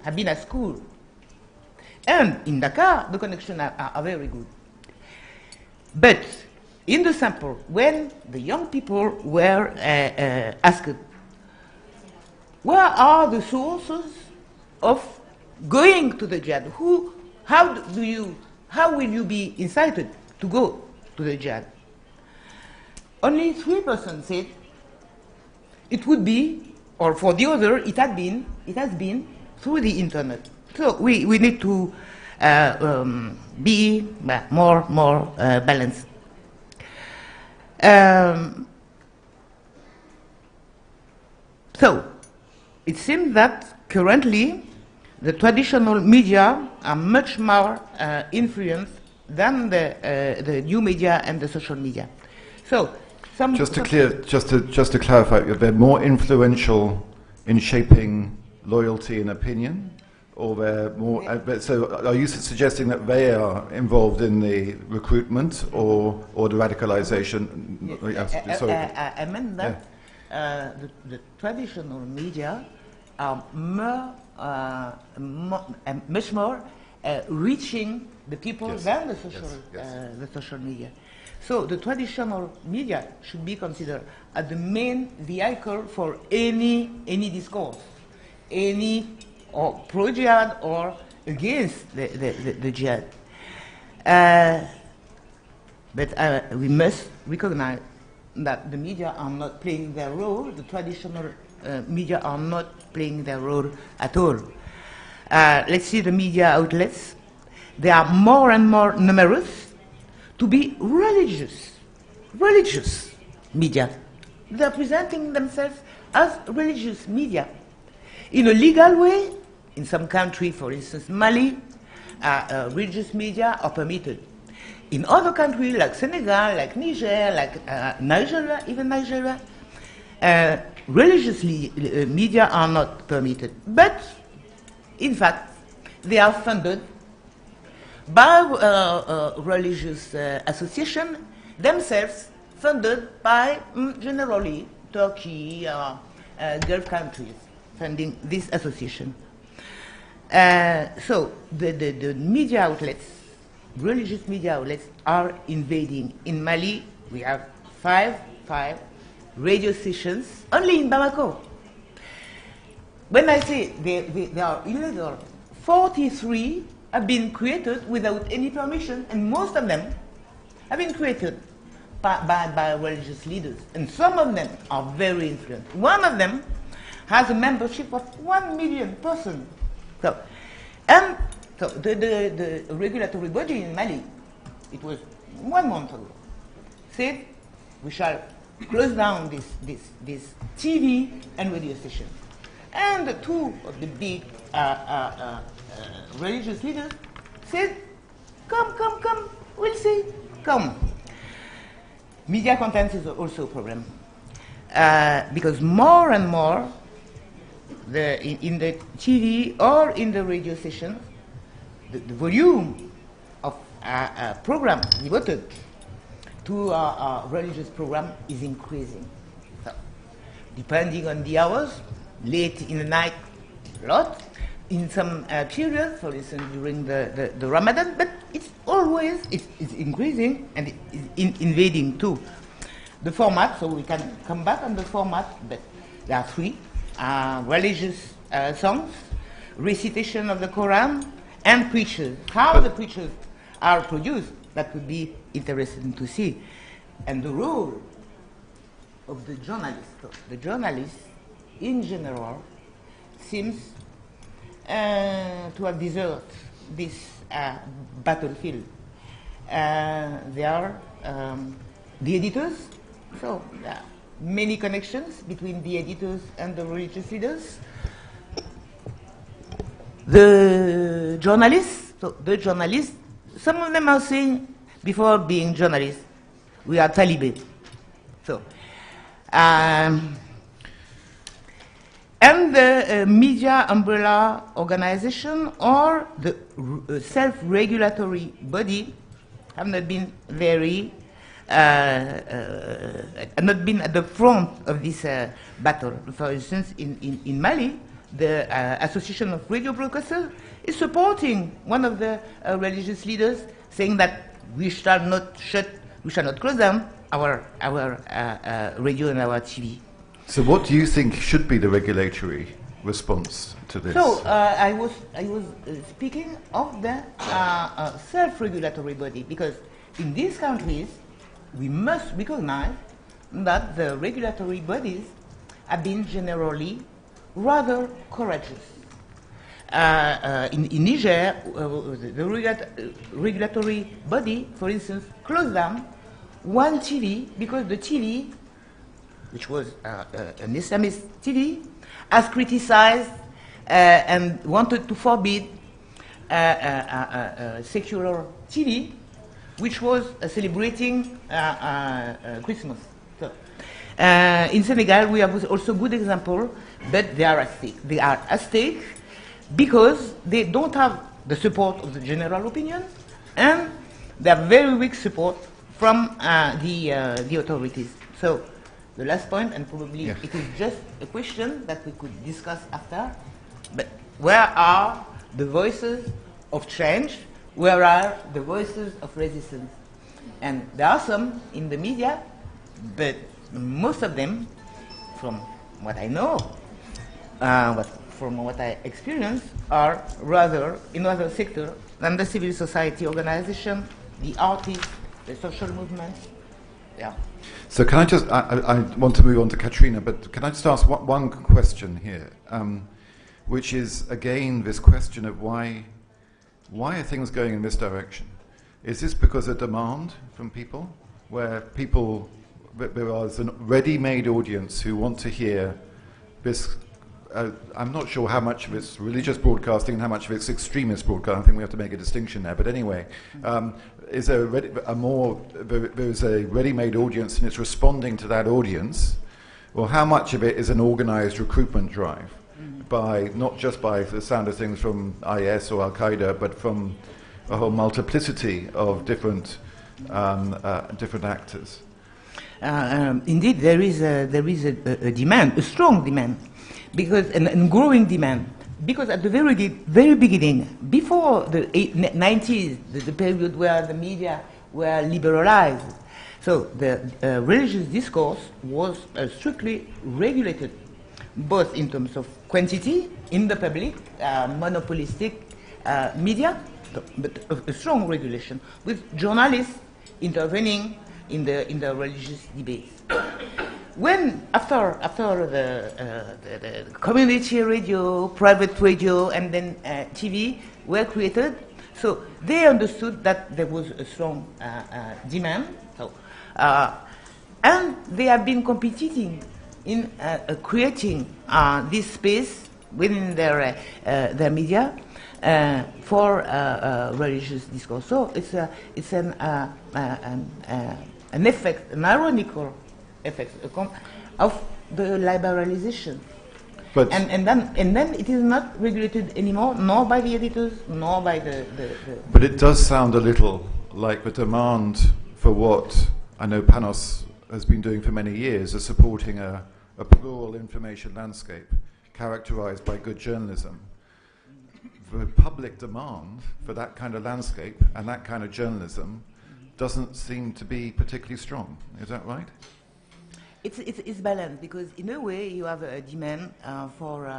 [SPEAKER 4] have been at school. And in Dakar, the connections are very good. But in the sample, when the young people were asked, where are the sources of going to the jihad? How will you be incited to go to the jihad? Only 3% said it would be, or for the other, it has been through the internet. So we need to be more balanced. So it seems that currently the traditional media are much more influenced than the new media and the social media. So
[SPEAKER 1] just to clarify, they're more influential in shaping loyalty and opinion, or they're more. So, are you suggesting that they are involved in the recruitment or the radicalization?
[SPEAKER 4] I meant that the traditional media are much more reaching the people than the social media. So the traditional media should be considered as the main vehicle for any discourse, or pro-jihad or against the jihad. But we must recognize that the media are not playing their role, the traditional media are not playing their role at all. Let's see the media outlets. They are more and more numerous to be religious media. They are presenting themselves as religious media. In a legal way, in some countries, for instance Mali, religious media are permitted. In other countries like Senegal, like Niger, like Nigeria, even Nigeria, religious media are not permitted. But, in fact, they are funded by religious associations themselves, funded by generally Turkey, Gulf countries, funding this association. So the media outlets, religious media outlets, are invading. In Mali, we have five radio stations only in Bamako. When I say they are illegal, 43 have been created without any permission, and most of them have been created by religious leaders, and some of them are very influential. One of them has a membership of 1 million persons. So the regulatory body in Mali, it was 1 month ago, said we shall close down this TV and radio station. And the two of the big religious leaders said, come, we'll see, come. Media content is also a problem. Because more and more, in the TV or in the radio stations, the volume of program devoted to religious program is increasing. So, depending on the hours, late in the night, a lot. In some periods, for instance, during the Ramadan, but it's increasing and it's invading too. The format, so we can come back on the format, but There are three religious songs, recitation of the Quran, and preachers. How the preachers are produced, that would be interesting to see. And the role of the journalist. The journalist, in general, seems to have deserted this battlefield. They are the editors, so there are many connections between the editors and the religious leaders. The journalists, some of them are saying, before being journalists, we are Taliban. So, and the media umbrella organization or the self-regulatory body have not been very, not been at the front of this battle. For instance, in Mali, the Association of Radio Broadcasters is supporting one of the religious leaders, saying that we shall not close down our radio and our TV.
[SPEAKER 1] So what do you think should be the regulatory response to this?
[SPEAKER 4] So I was speaking of the self-regulatory body, because in these countries we must recognize that the regulatory bodies have been generally rather courageous. In Niger, the regulatory body, for instance, closed down one TV because the TV, which was an Islamist TV, has criticized and wanted to forbid secular TV, which was celebrating Christmas. So, in Senegal, we have also good example, but they are at stake. They are at stake because they don't have the support of the general opinion, and they have very weak support from the authorities. So the last point, and probably it is just a question that we could discuss after, but where are the voices of change? Where are the voices of resistance? And there are some in the media, but most of them, from what I know, from what I experience, are rather in other sectors than the civil society organization, the artists, the social movements. Yeah.
[SPEAKER 1] So can I just, I want to move on to Katrina, but can I just ask one question here, which is, again, this question of why are things going in this direction? Is this because of demand from people, where there is a ready-made audience who want to hear this? I'm not sure how much of it's religious broadcasting and how much of it's extremist broadcasting. I think we have to make a distinction there. But anyway, is there there's a ready-made audience and it's responding to that audience? Or how much of it is an organized recruitment drive, not just by the sound of things from IS or Al-Qaeda, but from a whole multiplicity of different actors?
[SPEAKER 4] Indeed, there is a demand, a strong demand, because and growing demand. Because at the very beginning, before the 90s, the period where the media were liberalized, so the religious discourse was strictly regulated, both in terms of quantity in the public, monopolistic media, but a strong regulation, with journalists intervening in the religious debates. When after the community radio, private radio, and then TV were created, so they understood that there was a strong demand. So, and they have been competing in creating this space within their media for religious discourse. So it's an effect, an ironical effect of the liberalization.
[SPEAKER 1] But
[SPEAKER 4] and then it is not regulated anymore, nor by the editors, nor by the
[SPEAKER 1] But it does sound a little like the demand for what I know Panos has been doing for many years, is supporting a plural information landscape characterized by good journalism. The public demand for that kind of landscape and that kind of journalism doesn't seem to be particularly strong. Is that right?
[SPEAKER 4] It's balanced because in a way you have a demand for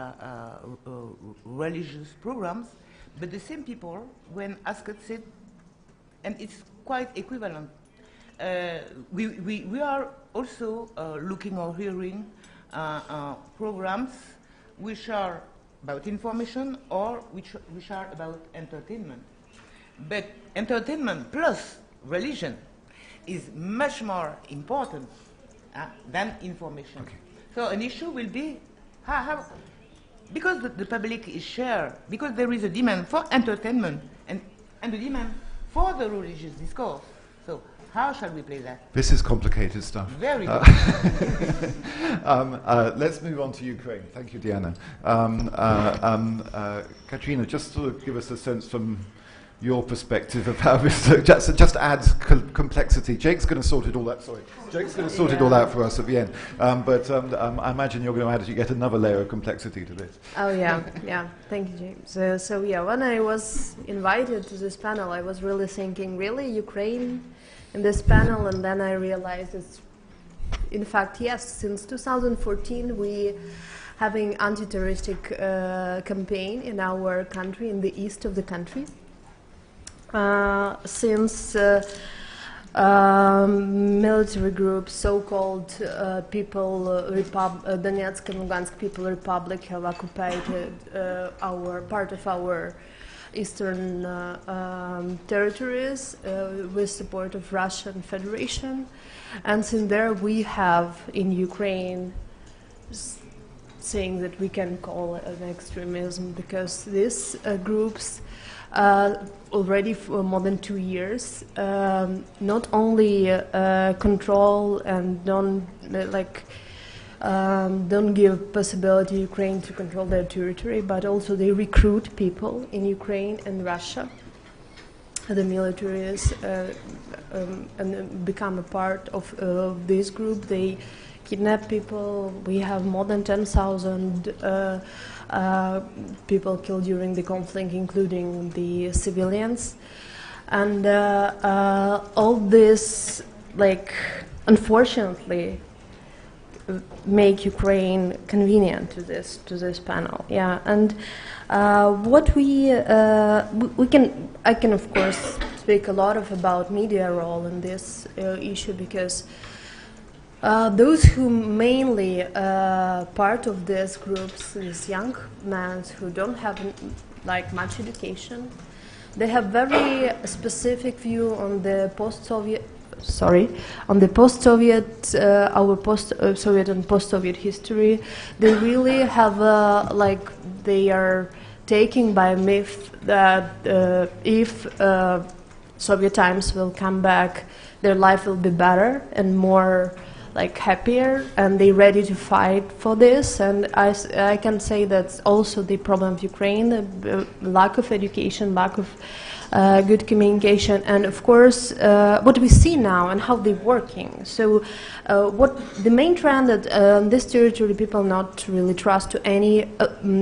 [SPEAKER 4] religious programs, but the same people, when asked, said, and it's quite equivalent. We are also looking or hearing programs which are about information or which are about entertainment. But entertainment plus religion is much more important than information.
[SPEAKER 1] Okay.
[SPEAKER 4] So an issue will be how because the public is shared, because there is a demand for entertainment and a demand for the religious discourse. So how shall we play that?
[SPEAKER 1] This is complicated stuff.
[SPEAKER 4] Very good.
[SPEAKER 1] Let's move on to Ukraine. Thank you, Diana. Katrina, just to give us a sense from your perspective of how this just adds complexity. Jake's going to sort it all out. Sorry, Jake's going to sort it all out for us at the end. But I imagine you're going to add yet another layer of complexity to this.
[SPEAKER 5] Oh yeah, yeah. Thank you, James. So yeah, when I was invited to this panel, I was really thinking, really Ukraine in this panel, and then I realized it's, in fact, yes. Since 2014, we having anti-terroristic campaign in our country, in the east of the country. Since military groups, so-called Donetsk and Lugansk People Republic, have occupied part of our eastern territories with support of Russian Federation, and since there we have in Ukraine saying that we can call it an extremism because these groups. Already for more than 2 years, not only control and don't give possibility Ukraine to control their territory, but also they recruit people in Ukraine and Russia. The militaries and become a part of this group. They kidnap people. We have more than 10,000 people killed during the conflict, including the civilians. And all this, unfortunately, make Ukraine convenient to this panel. Yeah, and what I can of course speak a lot about media role in this issue because. Those who mainly part of these groups, these young men who don't have much education, they have very specific view on the post-Soviet, our post-Soviet and post-Soviet history. They really have they are taking by myth that if Soviet times will come back, their life will be better and more happier, and they're ready to fight for this. And I can say that's also the problem of Ukraine, the lack of education, lack of good communication, and of course what we see now and how they're working. So what the main trend that this territory people not really trust to any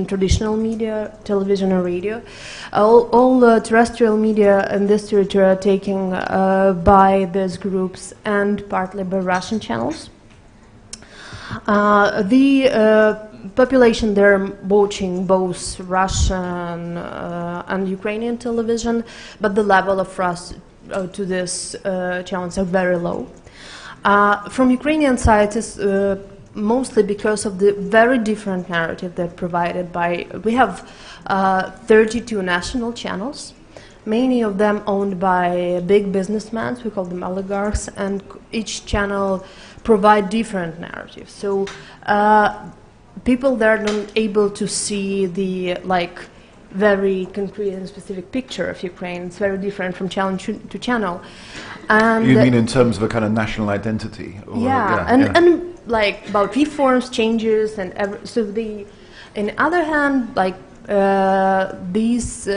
[SPEAKER 5] traditional media, television or radio. All terrestrial media in this territory are taken by these groups and partly by Russian channels. The population there watching both Russian and Ukrainian television, but the level of trust to this channels are very low. From Ukrainian side, it's mostly because of the very different narrative that provided by. We have 32 national channels, many of them owned by big businessmen. We call them oligarchs, and each channel provide different narratives. So. People there are not able to see the very concrete and specific picture of Ukraine. It's very different from channel to channel. And
[SPEAKER 1] you mean in terms of a kind of national identity? Or
[SPEAKER 5] and about reforms, changes, and so the. On the other hand, these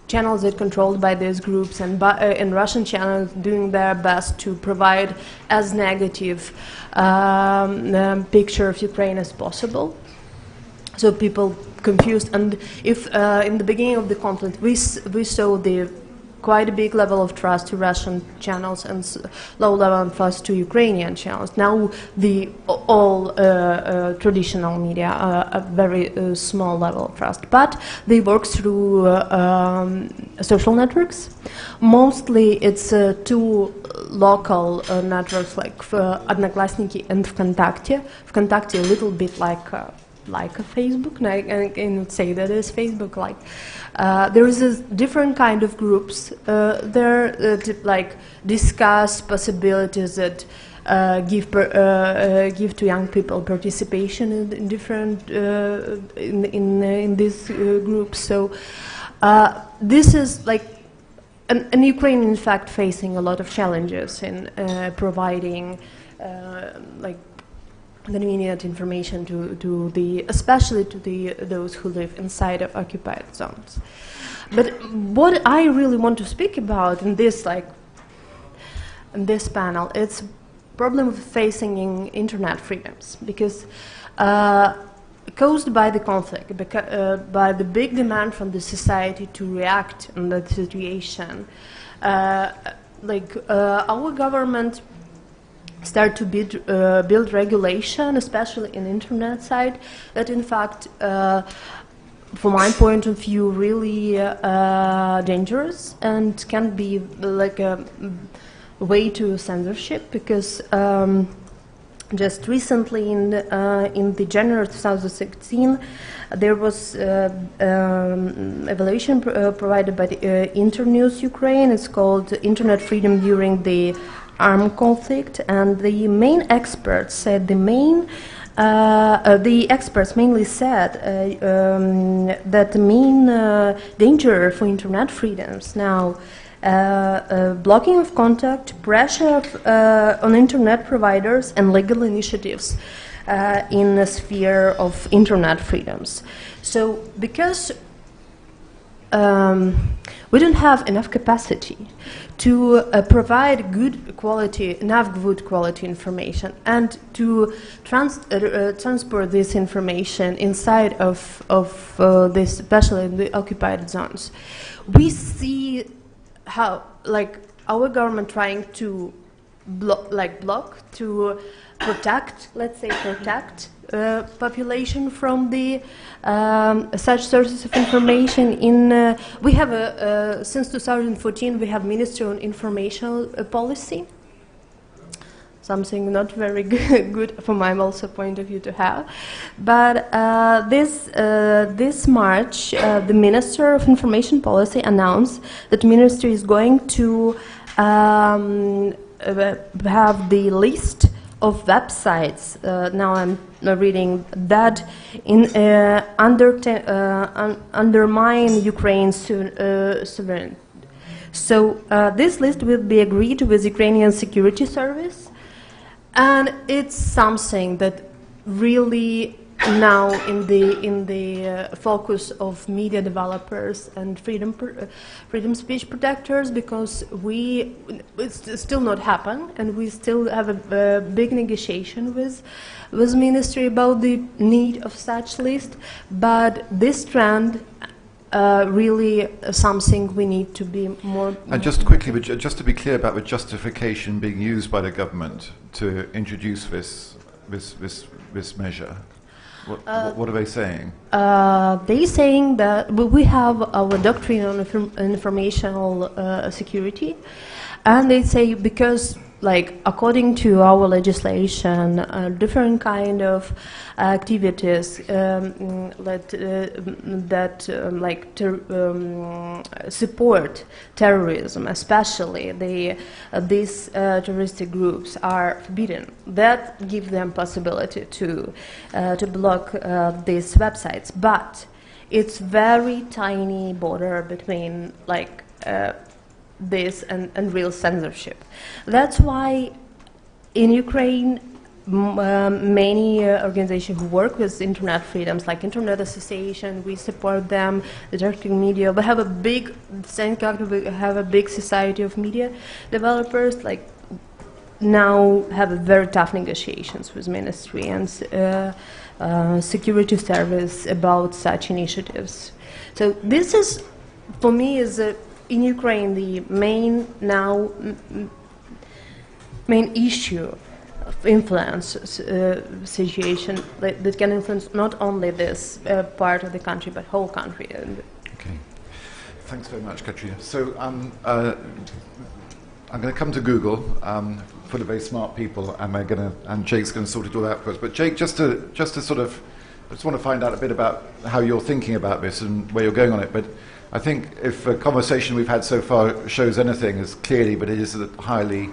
[SPEAKER 5] channels that controlled by these groups and Russian channels doing their best to provide as negative picture of Ukraine as possible. So people confused. And if in the beginning of the conflict we saw the quite a big level of trust to Russian channels and low level of trust to Ukrainian channels. Now all traditional media a very small level of trust, but they work through social networks. Mostly it's two local networks like Одноклассники and ВКонтакте. ВКонтакте a little bit like a Facebook. I can say that is Facebook like. There is a different kind of groups there to like discuss possibilities that give to young people participation in different in these groups. So this is like. And Ukraine, in fact, facing a lot of challenges in providing like convenient information to especially to those who live inside of occupied zones. But what I really want to speak about in this panel, it's problem of facing in internet freedoms, because caused by the conflict, by the big demand from the society to react in that situation, our government start to build regulation, especially in internet side, that in fact, from my point of view, really dangerous and can be like a way to censorship, because just recently in the January 2016, there was evaluation provided by the Internews Ukraine. It's called Internet Freedom During the Armed Conflict, and the main experts said the experts mainly said that the main danger for internet freedoms now blocking of contact, pressure on internet providers, and legal initiatives in the sphere of internet freedoms. So because we don't have enough capacity to provide enough good quality information, and to transport this information inside of this, especially in the occupied zones. We see how, like, our government trying to block to protect, let's say, population from the such sources of information. We have since 2014 we have Ministry on Information Policy. Something not very good from my also point of view to have, but this March the Minister of Information Policy announced that Ministry is going to have the list of websites. Now I'm reading that undermine Ukraine's sovereignty. So this list will be agreed with Ukrainian Security Service. And it's something that really now in the focus of media developers and freedom speech protectors, because it's still not happened, and we still have a big negotiation with ministry about the need of such list. But this trend really something we need to be more.
[SPEAKER 1] And just quickly, just to be clear about the justification being used by the government to introduce this measure, what are they saying?
[SPEAKER 5] They're saying that we have our doctrine on informational security, and they say because, like, according to our legislation, different kind of activities support terrorism, especially these terroristic groups, are forbidden. That gives them possibility to block these websites, but it's very tiny border between this and real censorship. That's why in Ukraine many organizations who work with internet freedoms, like Internet Association, we support them, the Turkish media. We have a big society of media developers, like now have a very tough negotiations with ministry and security service about such initiatives. So this is, for me, is in Ukraine, the main issue of influence situation that can influence not only this part of the country but whole country.
[SPEAKER 1] Okay, thanks very much, Katrina. So I'm going to come to Google for the very smart people, and Jake's going to sort it all out for us. But Jake, just to sort of, I just want to find out a bit about how you're thinking about this and where you're going on it. But I think if a conversation we've had so far shows anything, is clearly, but it is a highly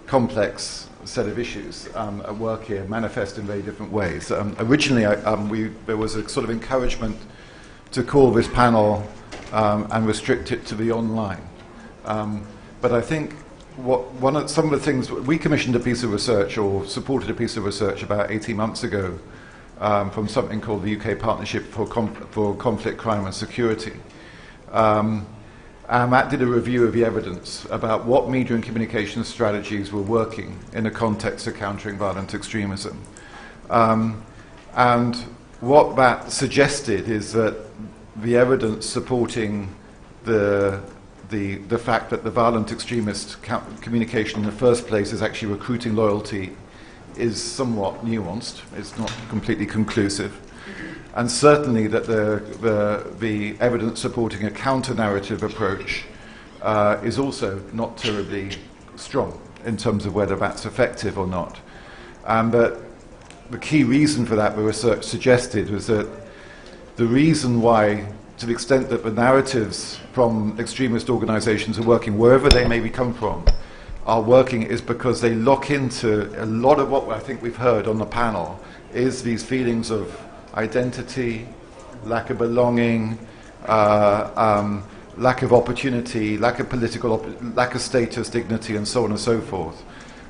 [SPEAKER 1] complex set of issues at work here, manifest in very different ways. Originally, there was a sort of encouragement to call this panel and restrict it to the online. But I think some of the things, we commissioned a piece of research or supported a piece of research about 18 months ago from something called the UK Partnership for Conflict, Crime and Security. And that did a review of the evidence about what media and communication strategies were working in the context of countering violent extremism. And what that suggested is that the evidence supporting the fact that the violent extremist communication in the first place is actually recruiting loyalty is somewhat nuanced. It's not completely conclusive. And certainly that the evidence supporting a counter-narrative approach is also not terribly strong in terms of whether that's effective or not. And that the key reason for that, the research suggested, was that the reason why, to the extent that the narratives from extremist organizations are working, wherever they may come from, are working, is because they lock into a lot of what I think we've heard on the panel, is these feelings of identity, lack of belonging, lack of opportunity, lack of lack of status, dignity, and so on and so forth.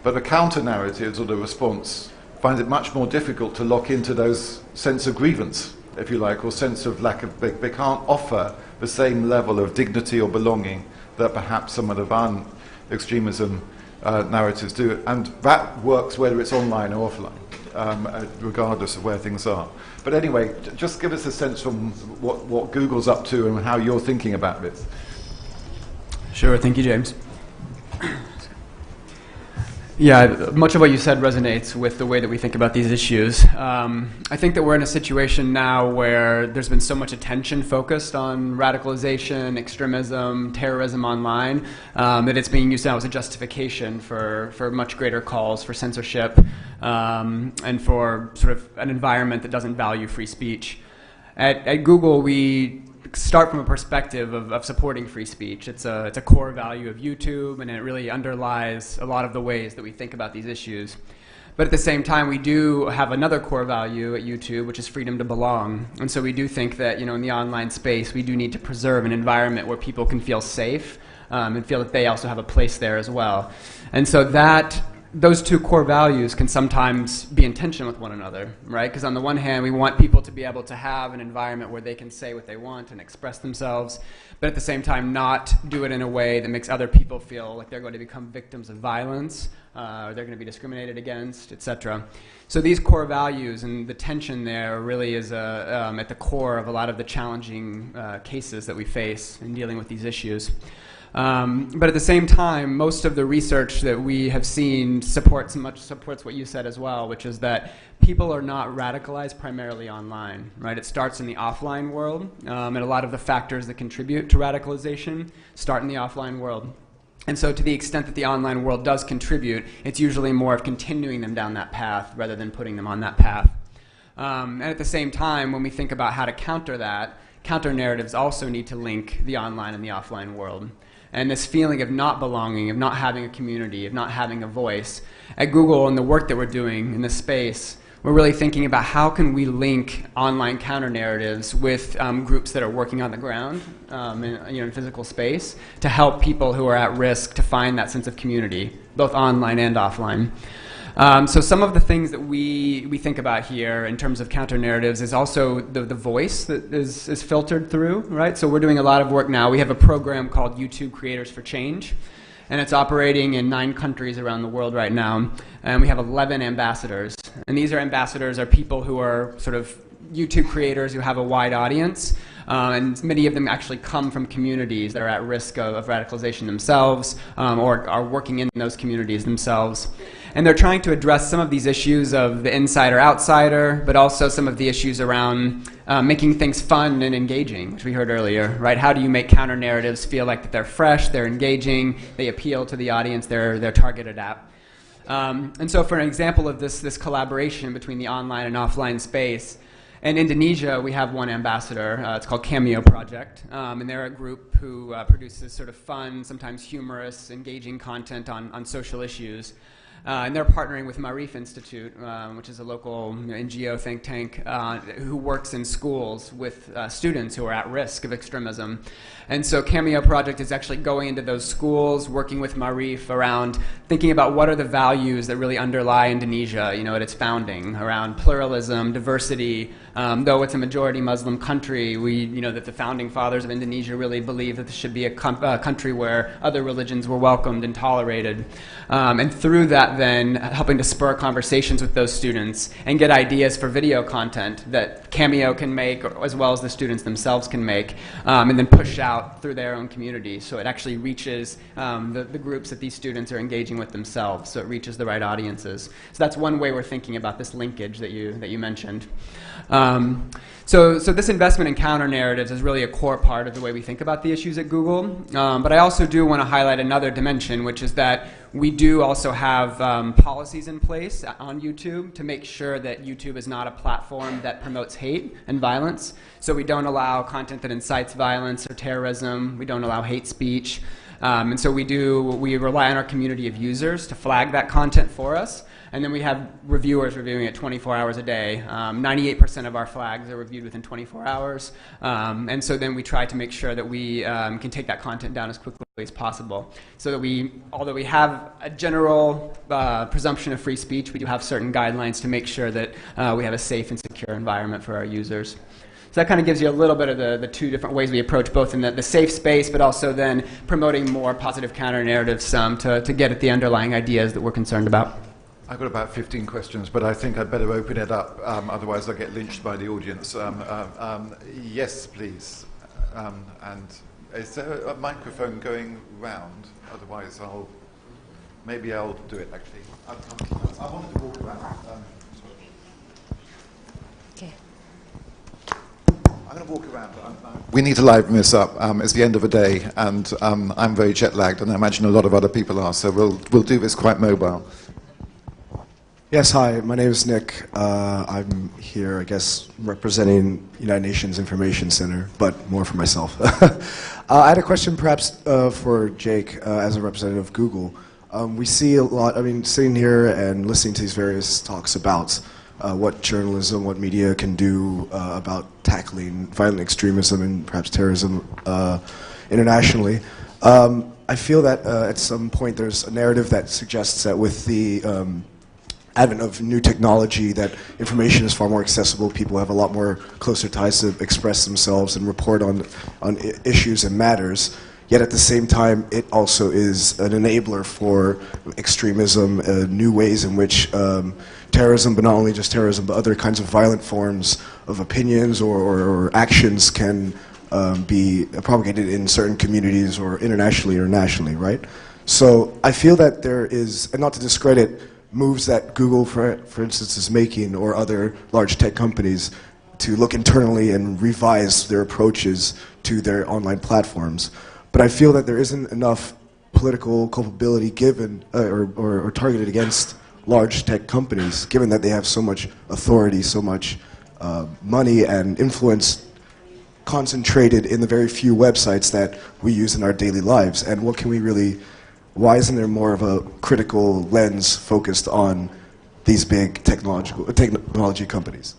[SPEAKER 1] But the counter-narratives or the response finds it much more difficult to lock into those sense of grievance, if you like, or sense of lack of, they can't offer the same level of dignity or belonging that perhaps some of the violent extremism narratives do. And that works whether it's online or offline, regardless of where things are. But anyway, just give us a sense from what Google's up to and how you're thinking about this.
[SPEAKER 6] Sure, thank you, James. Yeah, much of what you said resonates with the way that we think about these issues. I think that we're in a situation now where there's been so much attention focused on radicalization, extremism, terrorism online, that it's being used now as a justification for much greater calls for censorship and for sort of an environment that doesn't value free speech. At Google, we start from a perspective of supporting free speech. It's a core value of YouTube, and it really underlies a lot of the ways that we think about these issues. But at the same time, we do have another core value at YouTube, which is freedom to belong. And so we do think that, in the online space, we do need to preserve an environment where people can feel safe and feel that they also have a place there as well. And so those two core values can sometimes be in tension with one another, right? Because on the one hand, we want people to be able to have an environment where they can say what they want and express themselves, but at the same time not do it in a way that makes other people feel like they're going to become victims of violence, or they're going to be discriminated against, etc. So these core values and the tension there really is at the core of a lot of the challenging cases that we face in dealing with these issues. But at the same time, most of the research that we have seen supports what you said as well, which is that people are not radicalized primarily online, right? It starts in the offline world, and a lot of the factors that contribute to radicalization start in the offline world. And so to the extent that the online world does contribute, it's usually more of continuing them down that path rather than putting them on that path. And at the same time, when we think about how to counter that, counter-narratives also need to link the online and the offline world. And this feeling of not belonging, of not having a community, of not having a voice. At Google and the work that we're doing in this space, we're really thinking about how can we link online counter-narratives with groups that are working on the ground in physical space to help people who are at risk to find that sense of community, both online and offline. So some of the things that we think about here in terms of counter-narratives is also the voice that is filtered through, right? So we're doing a lot of work now. We have a program called YouTube Creators for Change, and it's operating in 9 countries around the world right now, and we have 11 ambassadors. And these ambassadors are people who are sort of YouTube creators who have a wide audience, And many of them actually come from communities that are at risk of radicalization themselves, or are working in those communities themselves. And they're trying to address some of these issues of the insider-outsider, but also some of the issues around making things fun and engaging, which we heard earlier, right? How do you make counter-narratives feel like that they're fresh, they're engaging, they appeal to the audience they're targeted at? And so for an example of this collaboration between the online and offline space, in Indonesia, we have one ambassador. It's called Cameo Project, and they're a group who produces sort of fun, sometimes humorous, engaging content on social issues. And they're partnering with Marif Institute, which is a local NGO think tank who works in schools with students who are at risk of extremism. And so Cameo Project is actually going into those schools, working with Marif around thinking about what are the values that really underlie Indonesia, you know, at its founding, around pluralism, diversity. Though it's a majority Muslim country, we, you know, that the founding fathers of Indonesia really believed that this should be a country where other religions were welcomed and tolerated. And through that, then helping to spur conversations with those students and get ideas for video content that Cameo can make, as well as the students themselves can make, and then push out through their own community. So it actually reaches the groups that these students are engaging with themselves. So it reaches the right audiences. So that's one way we're thinking about this linkage that you mentioned. So this investment in counter-narratives is really a core part of the way we think about the issues at Google. But I also do want to highlight another dimension, which is that we do also have policies in place on YouTube to make sure that YouTube is not a platform that promotes hate and violence. So we don't allow content that incites violence or terrorism. We don't allow hate speech. And so we rely on our community of users to flag that content for us. And then we have reviewers reviewing it 24 hours a day. 98% of our flags are reviewed within 24 hours. And so then we try to make sure that we can take that content down as quickly as possible. So that although we have a general presumption of free speech, we do have certain guidelines to make sure that we have a safe and secure environment for our users. So that kind of gives you a little bit of the two different ways we approach both in the safe space, but also then promoting more positive counter-narratives to get at the underlying ideas that we're concerned about.
[SPEAKER 1] I've got about 15 questions, but I think I'd better open it up, otherwise I'll get lynched by the audience. Yes, please. And is there a microphone going round? Otherwise maybe I'll do it actually. I wanted to walk around.
[SPEAKER 7] Okay.
[SPEAKER 1] I'm going to walk around. We need to liven this up. It's the end of the day, and I'm very jet-lagged, and I imagine a lot of other people are, so we'll do this quite mobile.
[SPEAKER 8] Yes, hi, my name is Nick. I'm here, I guess, representing United Nations Information Center, but more for myself. I had a question perhaps for Jake as a representative of Google. We see a lot, sitting here and listening to these various talks about what journalism, what media can do about tackling violent extremism and perhaps terrorism internationally. I feel that at some point there's a narrative that suggests that with the advent of new technology, that information is far more accessible. People have a lot more closer ties to express themselves and report on issues and matters. Yet at the same time, it also is an enabler for extremism, new ways in which terrorism, but not only just terrorism, but other kinds of violent forms of opinions or actions can be propagated in certain communities or internationally or nationally, right? So I feel that there is, and not to discredit moves that Google, for instance, is making, or other large tech companies, to look internally and revise their approaches to their online platforms. But I feel that there isn't enough political culpability given or targeted against large tech companies, given that they have so much authority, so much money and influence concentrated in the very few websites that we use in our daily lives. And what can we really, why isn't there more of a critical lens focused on these big technology companies?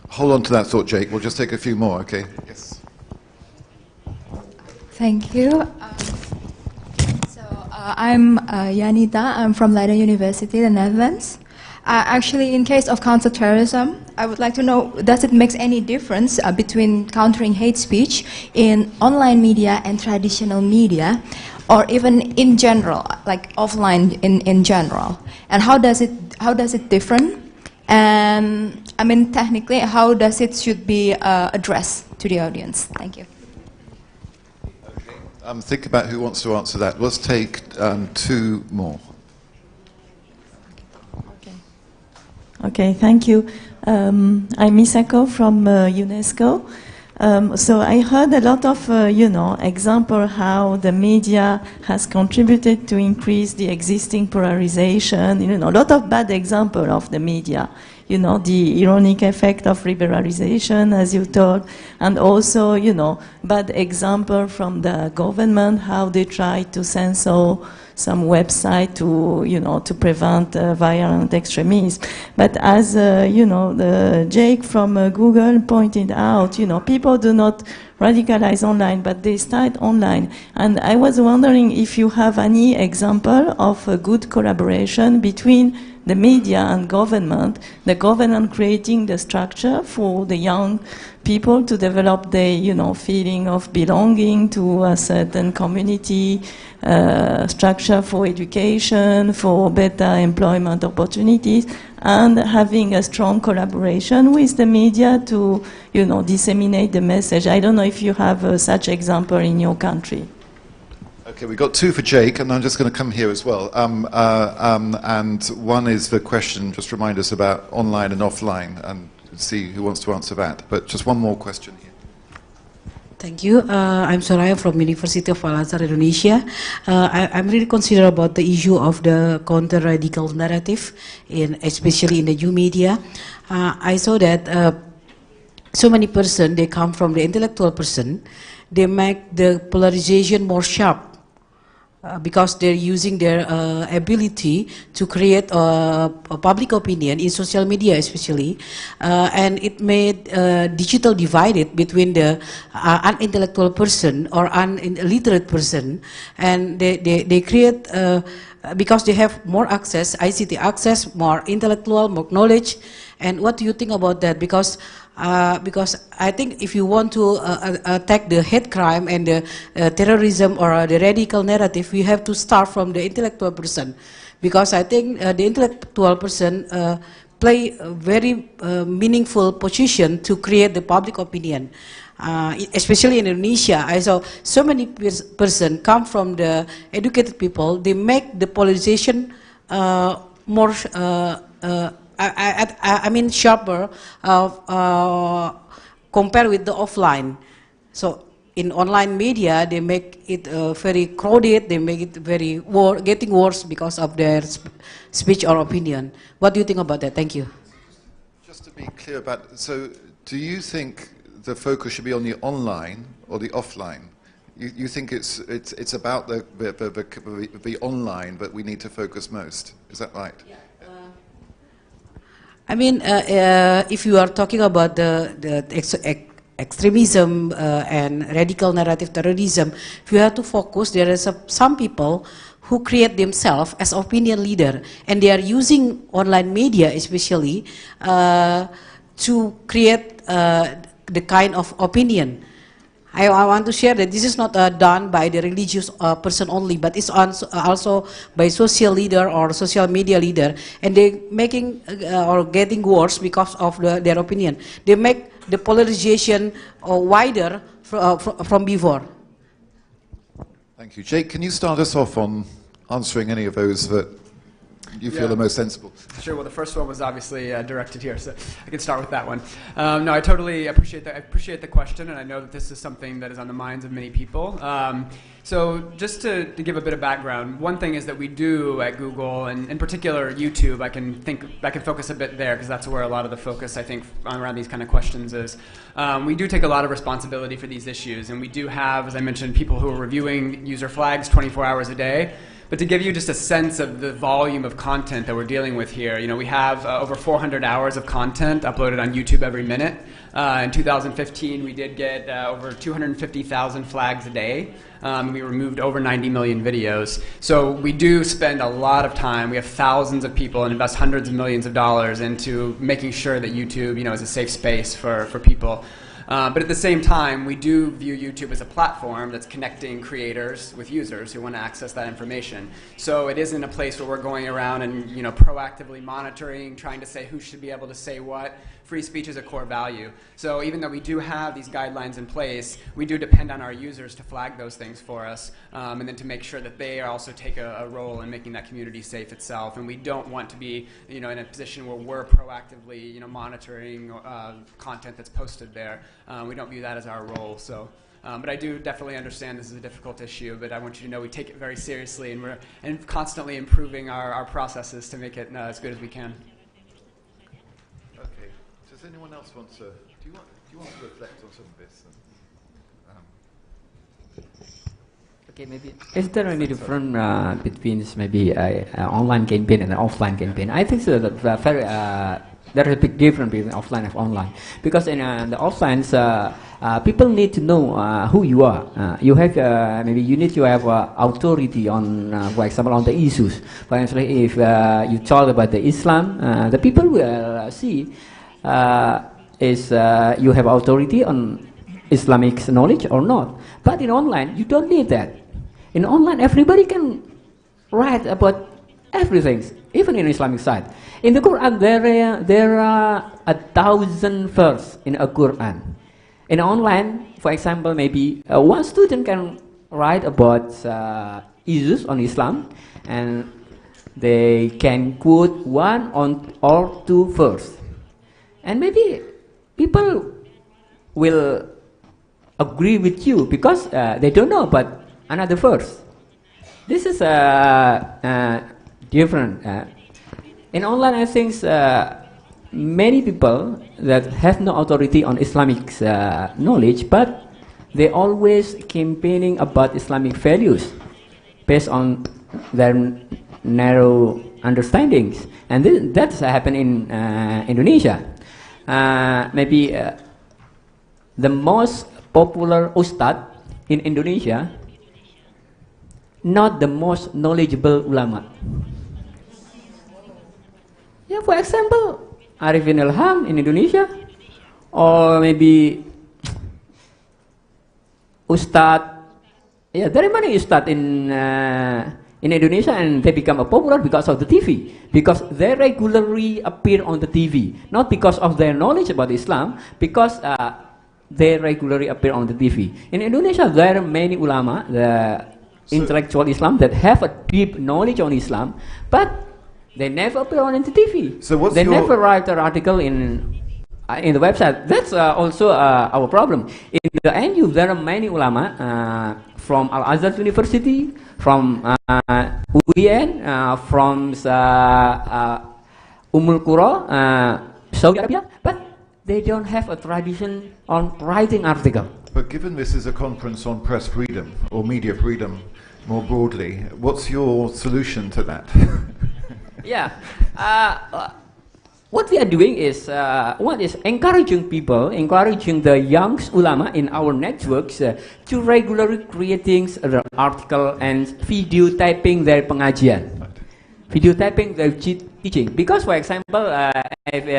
[SPEAKER 1] Hold on to that thought, Jake. We'll just take a few more, okay? Yes.
[SPEAKER 7] Thank you. I'm Yanita. I'm from Leiden University, the Netherlands. Actually, in case of counterterrorism, I would like to know, does it make any difference between countering hate speech in online media and traditional media, or even in general, like offline in general? And how does it differ? And I mean, technically, how does it should be addressed to the audience? Thank you.
[SPEAKER 1] Okay. Think about who wants to answer that. Let's take two more.
[SPEAKER 9] Okay, thank you. I'm Misako from UNESCO. So I heard a lot of, example how the media has contributed to increase the existing polarization. A lot of bad example of the media. The ironic effect of liberalization, as you told, and also, bad example from the government, how they try to censor some website to prevent violent extremism. But as, Jake from Google pointed out, people do not radicalize online, but they start online. And I was wondering if you have any example of a good collaboration between the media and government, the government creating the structure for the young people to develop the feeling of belonging to a certain community, structure for education, for better employment opportunities, and having a strong collaboration with the media to disseminate the message. I don't know if you have such example in your country.
[SPEAKER 1] Okay, we've got two for Jake, and I'm just going to come here as well. And one is the question, just remind us about online and offline, and see who wants to answer that. But just one more question here.
[SPEAKER 10] Thank you. I'm Soraya from University of Al-Azhar, Indonesia. I'm really concerned about the issue of the counter-radical narrative, especially in the new media. I saw that so many persons, they come from the intellectual person, they make the polarization more sharp. Because they're using their ability to create a public opinion in social media especially, and it made digital divided between the unintellectual person or unliterate person, and they create, because they have more access, ICT access, more intellectual, more knowledge. And what do you think about that? Because I think if you want to attack the hate crime and the terrorism or the radical narrative, we have to start from the intellectual person. Because I think the intellectual person play a very meaningful position to create the public opinion. Especially in Indonesia, I saw so many persons come from the educated people, they make the polarization more I mean sharper compared with the offline. So in online media, they make it very crowded, they make it very getting worse because of their speech or opinion. What do you think about that? Thank you.
[SPEAKER 1] Just to be clear about, so do you think the focus should be on the online or the offline? You think it's about the online, but we need to focus most. Is that right?
[SPEAKER 10] Yeah. I mean, if you are talking about the extremism and radical narrative terrorism, if you have to focus, there is some people who create themselves as opinion leader, and they are using online media especially to create the kind of opinion. I want to share that this is not done by the religious person only, but it's also by social leader or social media leader, and they making or getting worse because of their opinion. They make the polarization wider from before.
[SPEAKER 1] Thank you. Jake, can you start us off on answering any of those that you feel are most sensible?
[SPEAKER 6] Sure. Well, the first one was obviously directed here, so I can start with that one. No, I totally appreciate that. I appreciate the question, and I know that this is something that is on the minds of many people. So just to give a bit of background, one thing is that we do at Google, and in particular YouTube, I can focus a bit there because that's where a lot of the focus, I think, around these kind of questions is. We do take a lot of responsibility for these issues, and we do have, as I mentioned, people who are reviewing user flags 24 hours a day. But to give you just a sense of the volume of content that we're dealing with here, we have over 400 hours of content uploaded on YouTube every minute. In 2015, we did get over 250,000 flags a day. We removed over 90 million videos. So we do spend a lot of time. We have thousands of people and invest hundreds of millions of dollars into making sure that YouTube, is a safe space for people. But at the same time, we do view YouTube as a platform that's connecting creators with users who want to access that information. So it isn't a place where we're going around and proactively monitoring, trying to say who should be able to say what. Free speech is a core value. So even though we do have these guidelines in place, we do depend on our users to flag those things for us, and then to make sure that they also take a role in making that community safe itself. And we don't want to be in a position where we're proactively monitoring content that's posted there. We don't view that as our role. So. But I do definitely understand this is a difficult issue, but I want you to know we take it very seriously, and we're constantly improving our processes to make it as good as we can.
[SPEAKER 1] Okay. Does anyone else want to? Do you want to reflect on some of this?
[SPEAKER 2] Okay, maybe is there any difference between maybe an online campaign and an offline campaign? I think so that very. There is a big difference between offline and online, because in the offline, people need to know who you are. You have maybe you need to have authority on, for example, on the issues. For example, if you talk about the Islam, the people will see is you have authority on Islamic knowledge or not. But in online, you don't need that. In online, everybody can write about everything, even in Islamic side. In the Quran, there are 1,000 verses in a Quran. In online, for example, maybe one student can write about issues on Islam, and they can quote one or two verses. And maybe people will agree with you because they don't know about another verse. This is different. In online, I think many people that have no authority on Islamic knowledge, but they always campaigning about Islamic values based on their narrow understandings, and that's happened in Indonesia. Maybe the most popular ustad in Indonesia, not the most knowledgeable ulama. Yeah, for example, Arifin Ilham in Indonesia, or maybe Ustad. Yeah, there are many Ustad in Indonesia, and they become popular because of the TV, because they regularly appear on the TV, not because of their knowledge about Islam, because they regularly appear on the TV. In Indonesia, there are many ulama, the intellectual Islam that have a deep knowledge on Islam, but they never appear on the TV.
[SPEAKER 1] So
[SPEAKER 2] they never write an article in the website. That's also our problem. In the NU, there are many ulama from Al-Azhar University, from UIN, from Qura, Saudi Arabia, but they don't have a tradition on writing article.
[SPEAKER 1] But given this is a conference on press freedom or media freedom more broadly, what's your solution to that?
[SPEAKER 2] Yeah, what we are doing is one is encouraging people, encouraging the young ulama in our networks to regularly creating the article and video typing their pengajian, video typing their teaching. Because, for example, if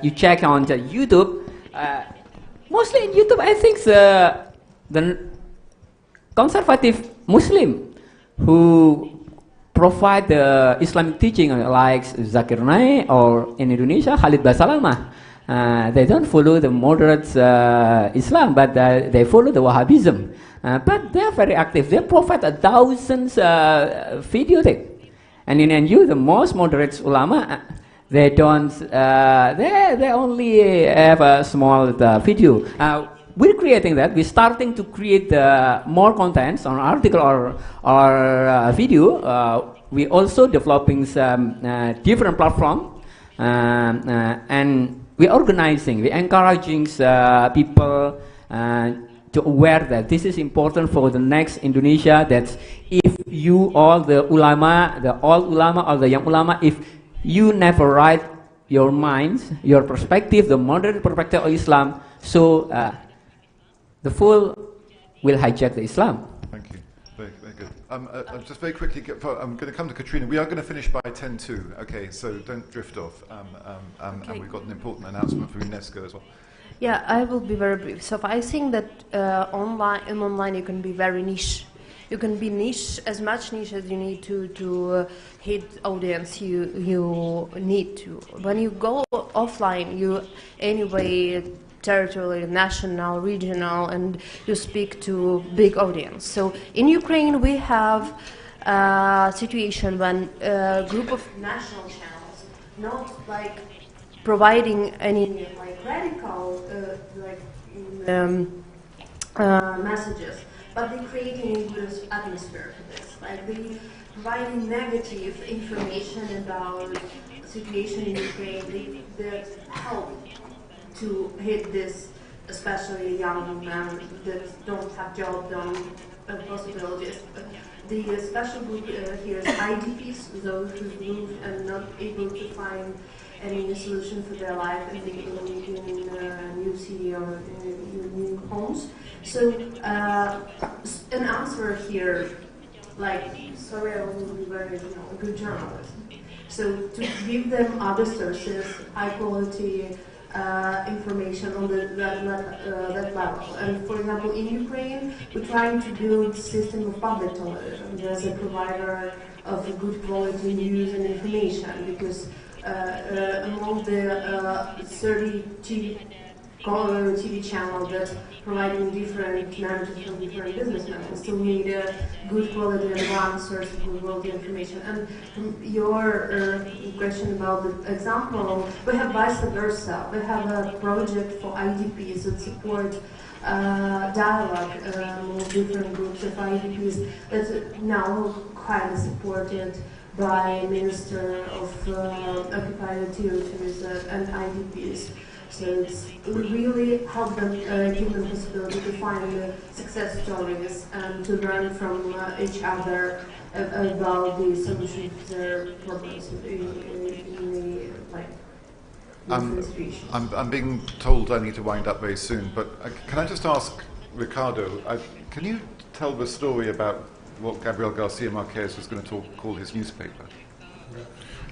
[SPEAKER 2] you check on the YouTube, mostly in YouTube, I think the conservative Muslim who provide the Islamic teaching like Zakir Naik or in Indonesia Khalid Basalamah. They don't follow the moderate Islam, but they follow the Wahhabism. But they are very active. They provide 1,000 video tape. And in NU, the most moderate ulama, they don't. They only have a small video. We're creating that. We're starting to create more contents on article or video. We're also developing some different platform, and we're organizing. We're encouraging people to aware that this is important for the next Indonesia. That if you all the ulama, the old ulama or the young ulama, if you never write your minds, your perspective, the moderate perspective of Islam, so the fool will hijack the Islam.
[SPEAKER 1] Thank you. Very, very good. Just very quickly, I'm going to come to Katrina. We are going to finish by 10:02. Okay, so don't drift off.
[SPEAKER 11] Okay.
[SPEAKER 1] And we've got an important announcement from UNESCO as well.
[SPEAKER 5] Yeah, I will be very brief. So I think that online you can be very niche. You can be niche, as much niche as you need to hit audience you need to. When you go offline, you anyway territorial, national, regional, and you speak to big audience. So in Ukraine we have a situation when a group of national channels, not like providing any like radical messages, but they creating a good atmosphere for this. Like they providing negative information about the situation in Ukraine. They help to hit this, especially young men that don't have jobs, don't have possibilities. The special group here is IDPs, those who moved and not able to find any solution for their life and they live in a new city or new homes. So an answer here, like, sorry, I will be very a good journalist. So to give them other sources, high quality information on that level. And for example, in Ukraine, we're trying to build a system of public television as a provider of good quality news and information, because among the 30 TV channels that providing different narratives from different businessmen, we still need a good quality and one source of good quality information. And your question about the example, we have vice versa. We have a project for IDPs that support dialogue with different groups of IDPs that's now highly supported by Minister of Occupied Territories and IDPs. So it's really help them, give them possibility to find success stories and to learn from each other about the solution to their problems in the situation.
[SPEAKER 1] I'm being told I need to wind up very soon, but can I just ask Ricardo, can you tell the story about what Gabriel Garcia Marquez was going to call his newspaper?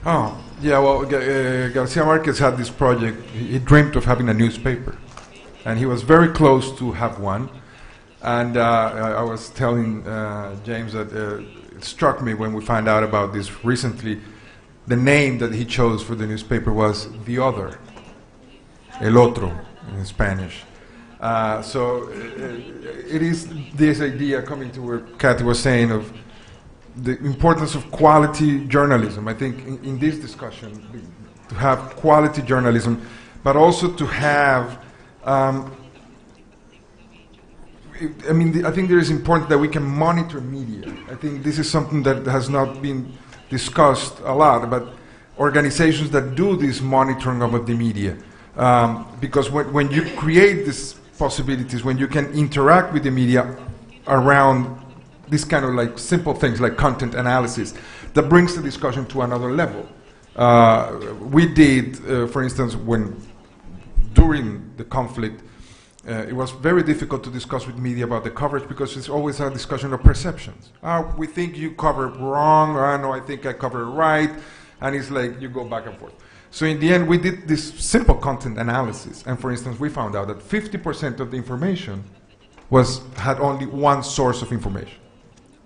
[SPEAKER 3] Oh, yeah, well, Garcia Marquez had this project. He dreamed of having a newspaper, and he was very close to have one. And I was telling James that it struck me when we found out about this recently. The name that he chose for the newspaper was The Other, El Otro in Spanish. So it is this idea coming to where Kathy was saying of the importance of quality journalism. I think in this discussion, to have quality journalism, but also to have, I think it is important that we can monitor media. I think this is something that has not been discussed a lot, but organizations that do this monitoring of the media. Because when you create these possibilities, when you can interact with the media around these kind of like simple things like content analysis, that brings the discussion to another level. We did, for instance, during the conflict, it was very difficult to discuss with media about the coverage because it's always a discussion of perceptions. We think you covered wrong, no, I think I covered right, and it's like you go back and forth. So in the end, we did this simple content analysis, and for instance, we found out that 50% of the information had only one source of information,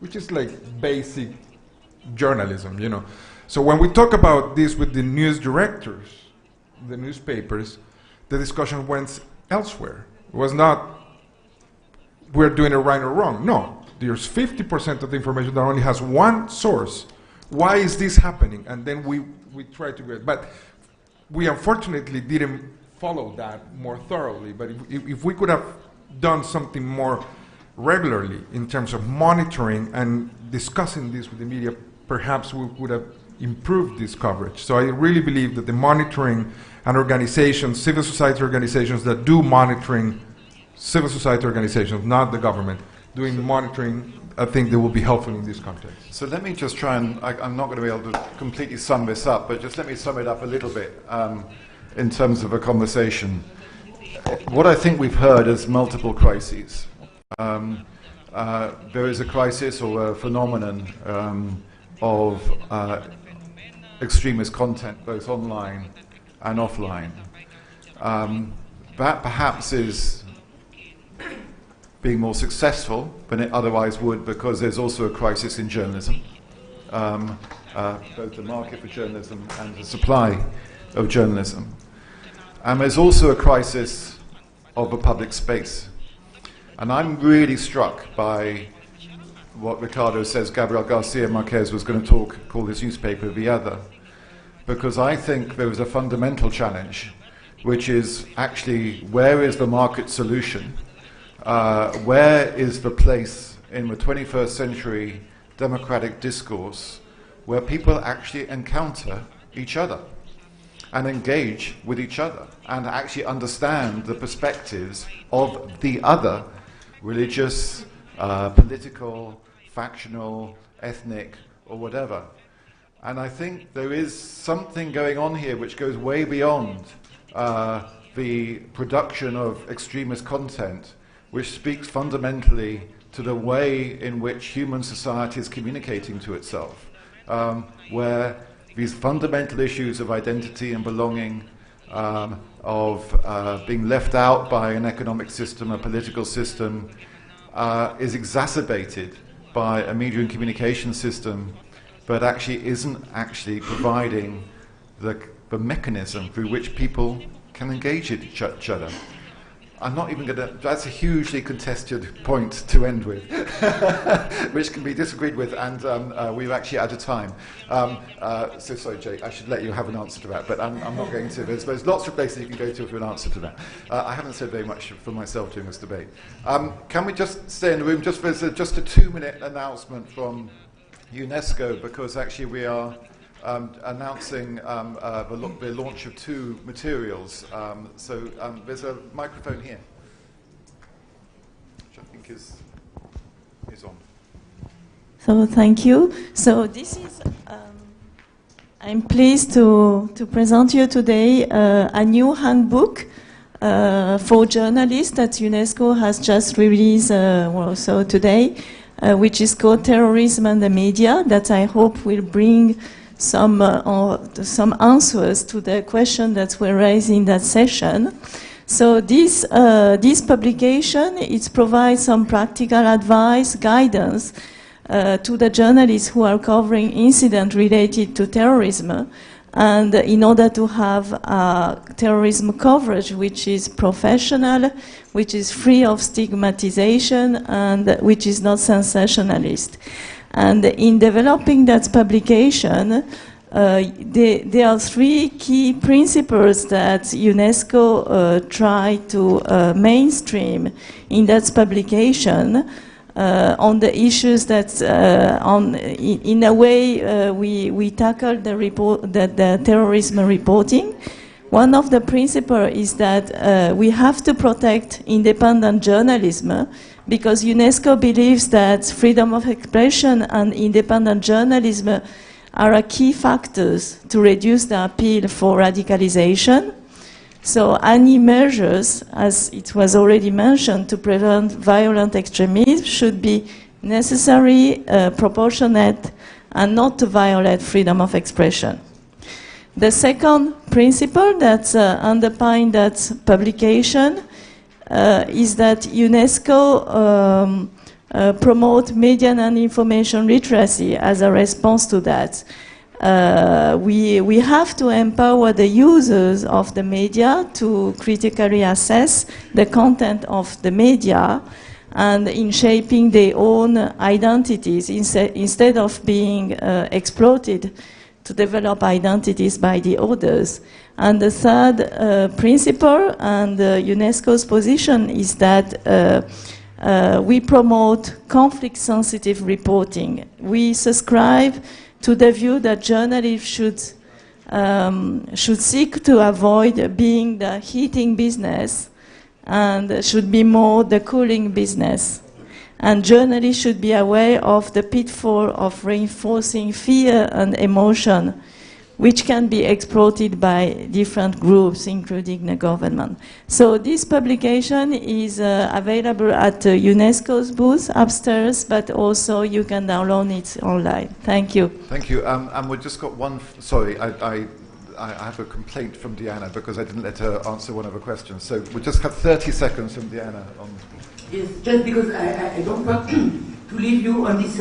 [SPEAKER 3] which is like basic journalism, you know. So when we talk about this with the news directors, the newspapers, the discussion went elsewhere. It was not, we're doing it right or wrong. No, there's 50% of the information that only has one source. Why is this happening? And then we try to get, but we unfortunately didn't follow that more thoroughly. But if we could have done something more regularly in terms of monitoring and discussing this with the media, perhaps we would have improved this coverage. So I really believe that the monitoring and organizations, civil society organizations that do monitoring, civil society organizations, not the government, doing monitoring, I think they will be helpful in this context.
[SPEAKER 1] So let me just try and, I'm not going to be able to completely sum this up, but just let me sum it up a little bit in terms of a conversation. What I think we've heard is multiple crises. There is a crisis or a phenomenon of extremist content, both online and offline. that perhaps is being more successful than it otherwise would, because there's also a crisis in journalism, both the market for journalism and the supply of journalism. And there's also a crisis of the public space. And I'm really struck by what Ricardo says Gabriel Garcia Marquez was going to call his newspaper The Other, because I think there is a fundamental challenge, which is actually, where is the market solution? Where is the place in the 21st century democratic discourse where people actually encounter each other and engage with each other and actually understand the perspectives of the other, religious, political, factional, ethnic, or whatever. And I think there is something going on here which goes way beyond the production of extremist content, which speaks fundamentally to the way in which human society is communicating to itself, where these fundamental issues of identity and belonging, of being left out by an economic system, a political system, is exacerbated by a media and communication system, but actually isn't actually providing the mechanism through which people can engage with each other. I'm not even going to, that's a hugely contested point to end with, which can be disagreed with, and we're actually out of time. So sorry, Jake, I should let you have an answer to that, but I'm not going to. There's lots of places you can go to for an answer to that. I haven't said very much for myself during this debate. Can we just stay in the room? Just a 2-minute announcement from UNESCO, because actually we are announcing the launch of 2 materials. So there's a microphone here, which I think is on.
[SPEAKER 9] So thank you. So this is, I'm pleased to present you today a new handbook for journalists that UNESCO has just released also today, which is called Terrorism and the Media, that I hope will bring some answers to the question that were raised in that session. So this publication, it provides some practical advice, guidance to the journalists who are covering incidents related to terrorism, and in order to have terrorism coverage which is professional, which is free of stigmatization, and which is not sensationalist. And in developing that publication, there are 3 key principles that UNESCO tried to mainstream in that publication on the issues that, in a way, we tackled the terrorism reporting. One of the principles is that we have to protect independent journalism, because UNESCO believes that freedom of expression and independent journalism are key factors to reduce the appeal for radicalization. So any measures, as it was already mentioned, to prevent violent extremism should be necessary, proportionate, and not to violate freedom of expression. The second principle that underpins that publication is that UNESCO promote media and information literacy as a response to that. We have to empower the users of the media to critically assess the content of the media and in shaping their own identities instead of being exploited to develop identities by the others. And the third principle and UNESCO's position is that we promote conflict-sensitive reporting. We subscribe to the view that journalists should seek to avoid being the heating business and should be more the cooling business. And journalists should be aware of the pitfall of reinforcing fear and emotion, which can be exploited by different groups, including the government. So this publication is available at UNESCO's booth upstairs, but also you can download it online. Thank you.
[SPEAKER 1] Thank you. And we've just got one, sorry, I have a complaint from Diana because I didn't let her answer one of her questions. So we'll just have 30 seconds from Diana on.
[SPEAKER 4] Yes, just because I don't want to leave you on this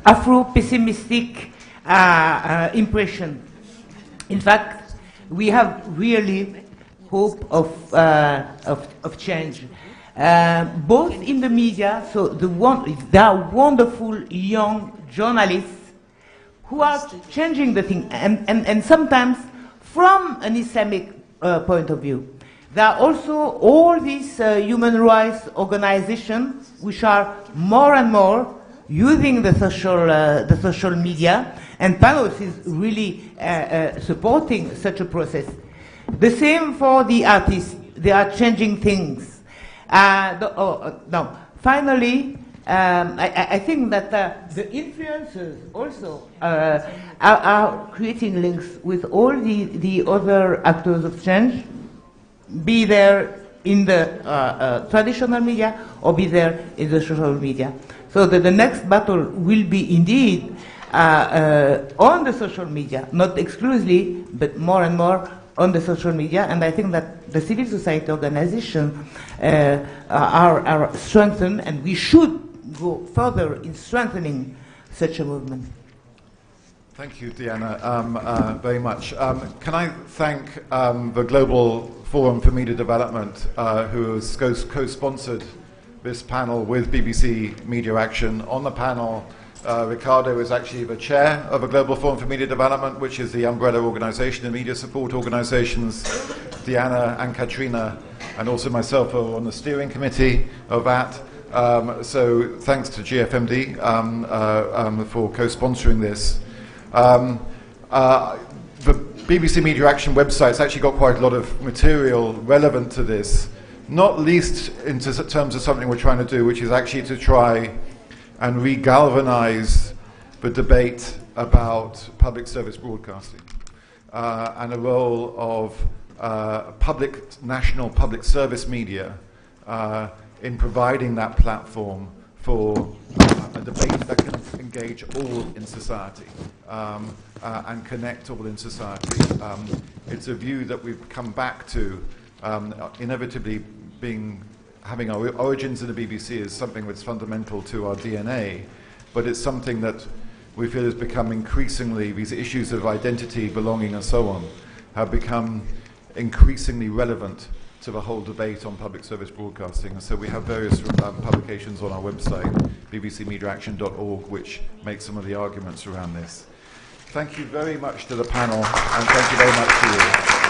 [SPEAKER 4] Afro-pessimistic impression. In fact, we have really hope of change. Both in the media, so there are wonderful young journalists who are changing the thing, and sometimes from an Islamic point of view. There are also all these human rights organizations which are more and more using the social media, and Panos is really supporting such a process. The same for the artists. They are changing things. Now, finally, I think that the influencers also are creating links with all the other actors of change, be there in the traditional media or be there in the social media. So that the next battle will be indeed on the social media, not exclusively, but more and more on the social media. And I think that the civil society organizations are strengthened, and we should go further in strengthening such a movement.
[SPEAKER 1] Thank you, Diana, very much. Can I thank the Global Forum for Media Development, who has co-sponsored this panel with BBC Media Action. On the panel, Ricardo is actually the chair of the Global Forum for Media Development, which is the umbrella organization and media support organizations. Diana and Katrina, and also myself, are on the steering committee of that. So thanks to GFMD for co-sponsoring this. The BBC Media Action website's actually got quite a lot of material relevant to this, not least in terms of something we're trying to do, which is actually to try and re-galvanize the debate about public service broadcasting and the role of national public service media in providing that platform for a debate that can engage all in society and connect all in society. It's a view that we've come back to, inevitably having our origins in the BBC is something that's fundamental to our DNA, but it's something that we feel has become increasingly, these issues of identity, belonging and so on, have become increasingly relevant to the whole debate on public service broadcasting. And so we have various publications on our website, bbcmediaaction.org, which make some of the arguments around this. Thank you very much to the panel, and thank you very much to you.